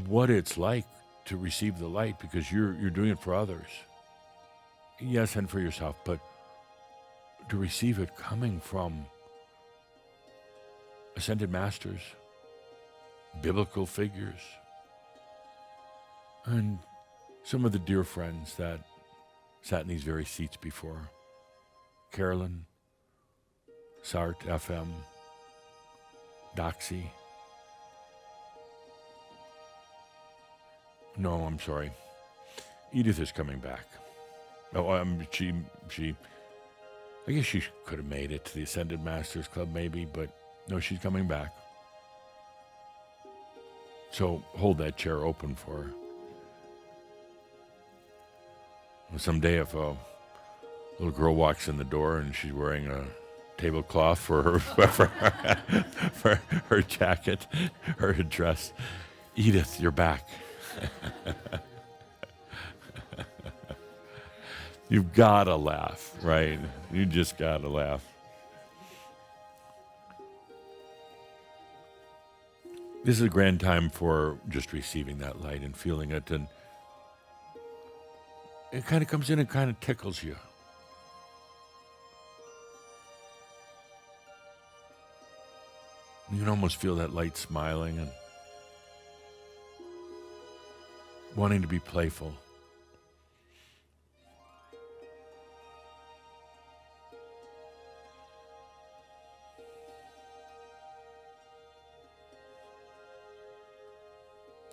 what it's like to receive the light, because you're doing it for others. Yes, and for yourself, but to receive it coming from ascended masters, biblical figures, and some of the dear friends that sat in these very seats before. Carolyn, Sart, FM, Doxy. No, I'm sorry. Edith is coming back. Oh, she I guess she could have made it to the Ascended Masters Club maybe, but no, she's coming back. So hold that chair open for her. Someday if a little girl walks in the door and she's wearing a tablecloth for her for her jacket, her dress, Edith, you're back. You've got to laugh, right? You just got to laugh. This is a grand time for just receiving that light and feeling it, and it kind of comes in and kind of tickles you. You can almost feel that light smiling and wanting to be playful.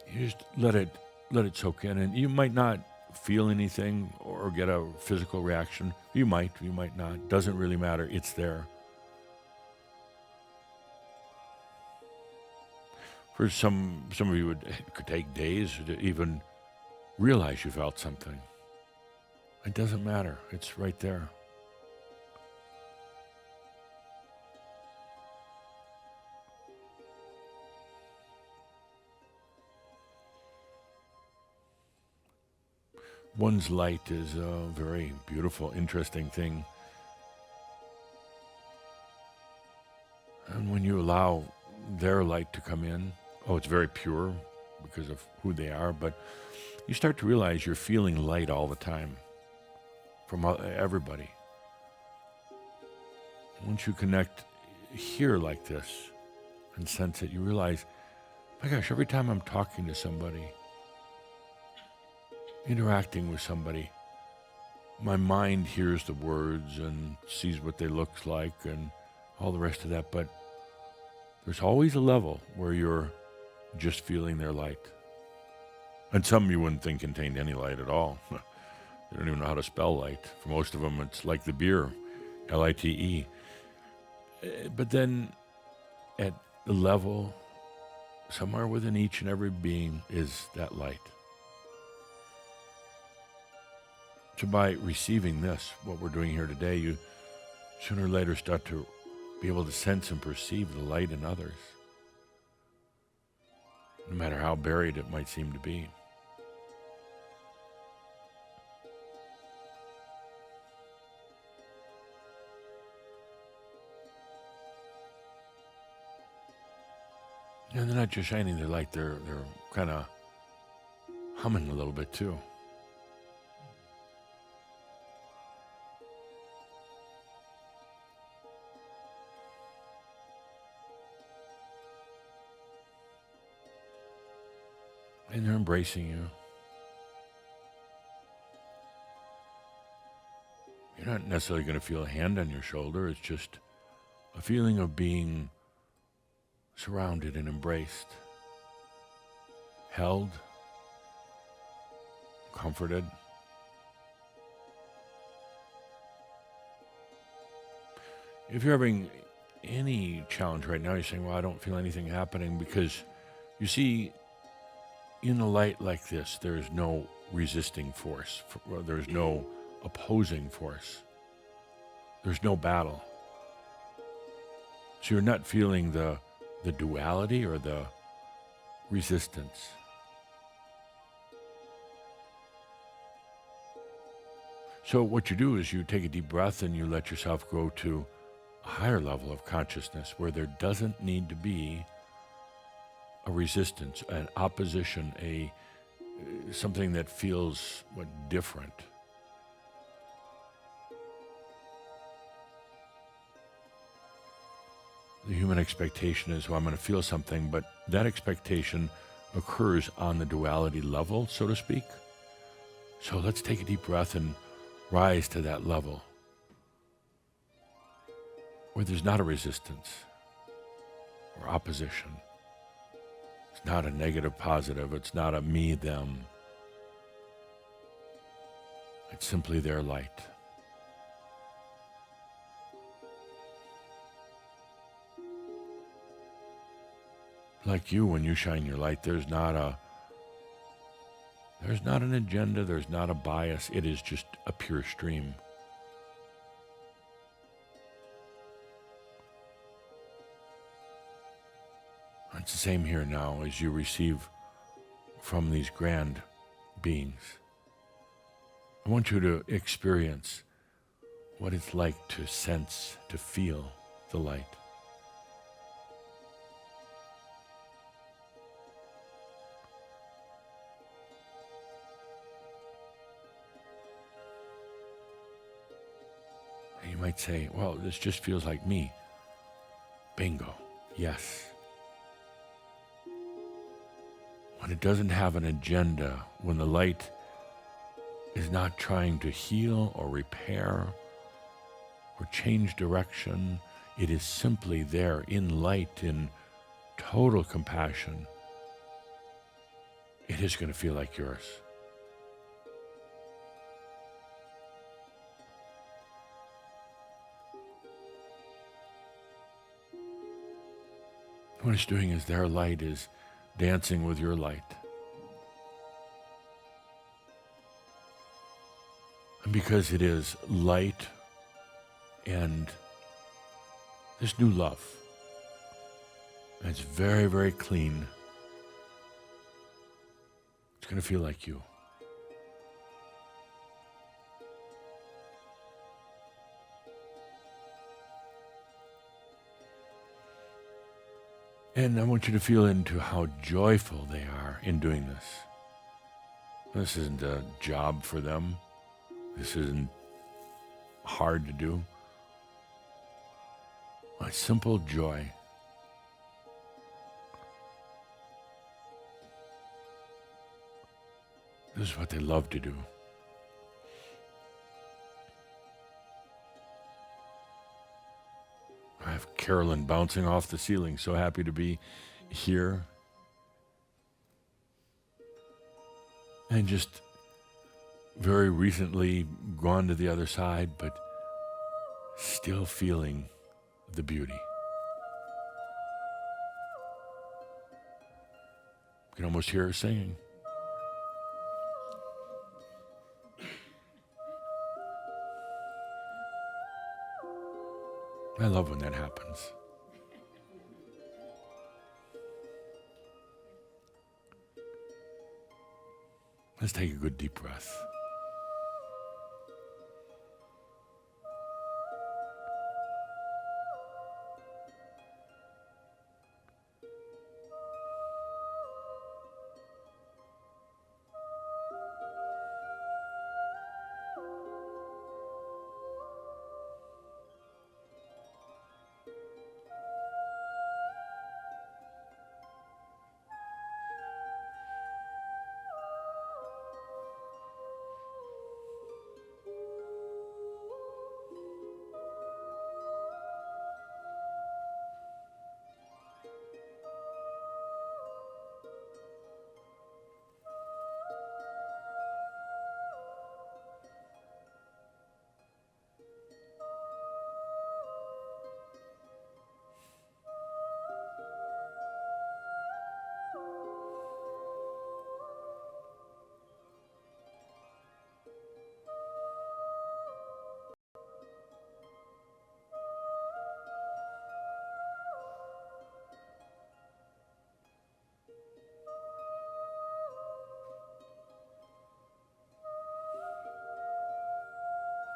You just let it soak in, and you might not feel anything or get a physical reaction. You might not. Doesn't really matter. It's there. For some of you, it could take days to even realize you felt something. It doesn't matter. It's right there. One's light is a very beautiful, interesting thing. And when you allow their light to come in, it's very pure because of who they are, but you start to realize you're feeling light all the time from everybody. Once you connect here like this and sense it, you realize, my gosh, every time I'm talking to somebody, interacting with somebody, my mind hears the words and sees what they look like and all the rest of that, but there's always a level where you're just feeling their light. And some you wouldn't think contained any light at all. They don't even know how to spell light. For most of them, it's like the beer, Lite. But then at the level, somewhere within each and every being is that light. So by receiving this, what we're doing here today, you sooner or later start to be able to sense and perceive the light in others, no matter how buried it might seem to be. And they're not just shining, they're like they're kind of humming a little bit too. And they're embracing you. You're not necessarily going to feel a hand on your shoulder. It's just a feeling of being surrounded and embraced, held, comforted. If you're having any challenge right now, you're saying, well, I don't feel anything happening, because you see, in a light like this, there's no resisting force. There's no opposing force. There's no battle. So you're not feeling the duality or the resistance. So what you do is you take a deep breath and you let yourself go to a higher level of consciousness where there doesn't need to be a resistance, an opposition, something that feels different. The human expectation is, well, I'm going to feel something, but that expectation occurs on the duality level, so to speak. So let's take a deep breath and rise to that level where there's not a resistance or opposition. It's not a negative positive. It's not a me, them. It's simply their light. Like you, when you shine your light, there's not an agenda, there's not a bias. It is just a pure stream. It's the same here now as you receive from these grand beings. I want you to experience what it's like to sense, to feel the light. And you might say, well, this just feels like me. Bingo. Yes. When it doesn't have an agenda, when the light is not trying to heal or repair or change direction, it is simply there in light, in total compassion, it is going to feel like yours. What it's doing is their light is dancing with your light. And because it is light and this new love, and it's very, very clean, it's going to feel like you. And I want you to feel into how joyful they are in doing this. This isn't a job for them. This isn't hard to do. A simple joy. This is what they love to do. I have Carolyn bouncing off the ceiling, so happy to be here. and just very recently gone to the other side, but still feeling the beauty. You can almost hear her singing. I love when that happens. Let's take a good deep breath.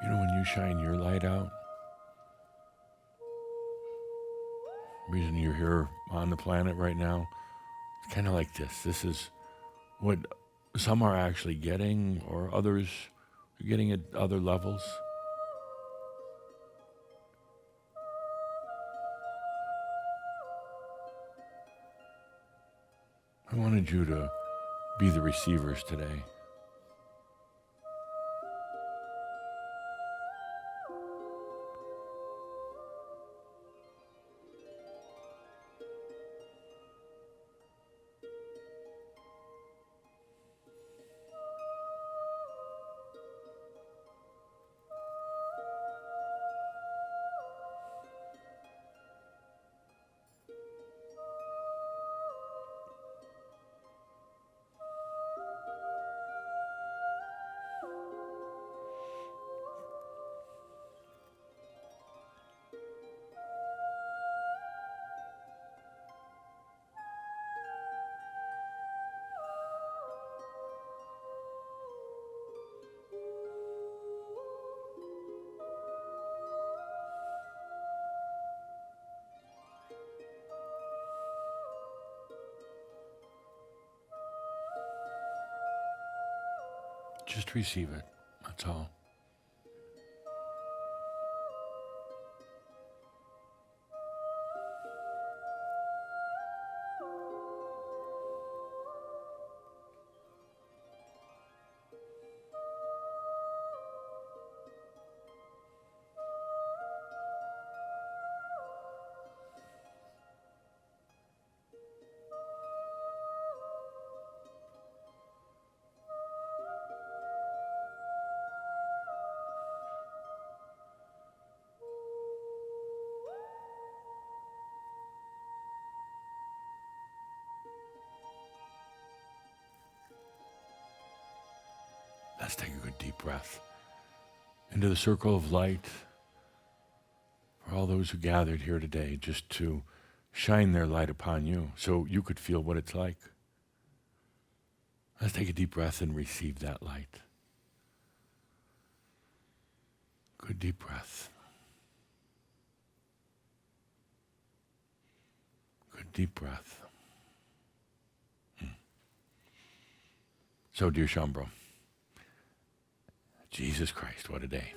You know, when you shine your light out, the reason you're here on the planet right now, it's kind of like this. This is what some are actually getting, or others are getting at other levels. I wanted you to be the receivers today. Just receive it. That's all. Let's take a good deep breath into the circle of light for all those who gathered here today, just to shine their light upon you so you could feel what it's like. Let's take a deep breath and receive that light. Good deep breath. Good deep breath. So, dear Shaumbra, Jesus Christ, what a day.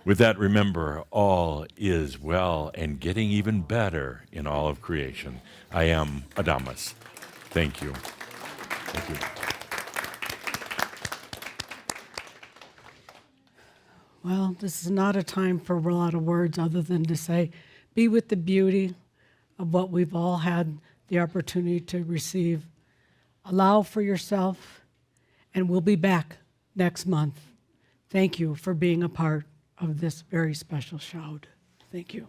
With that, remember, all is well and getting even better in all of creation. I am Adamus. Thank you. Thank you. Well, this is not a time for a lot of words other than to say, be with the beauty of what we've all had the opportunity to receive. allow for yourself, and we'll be back next month. Thank you for being a part of this very special shout. Thank you.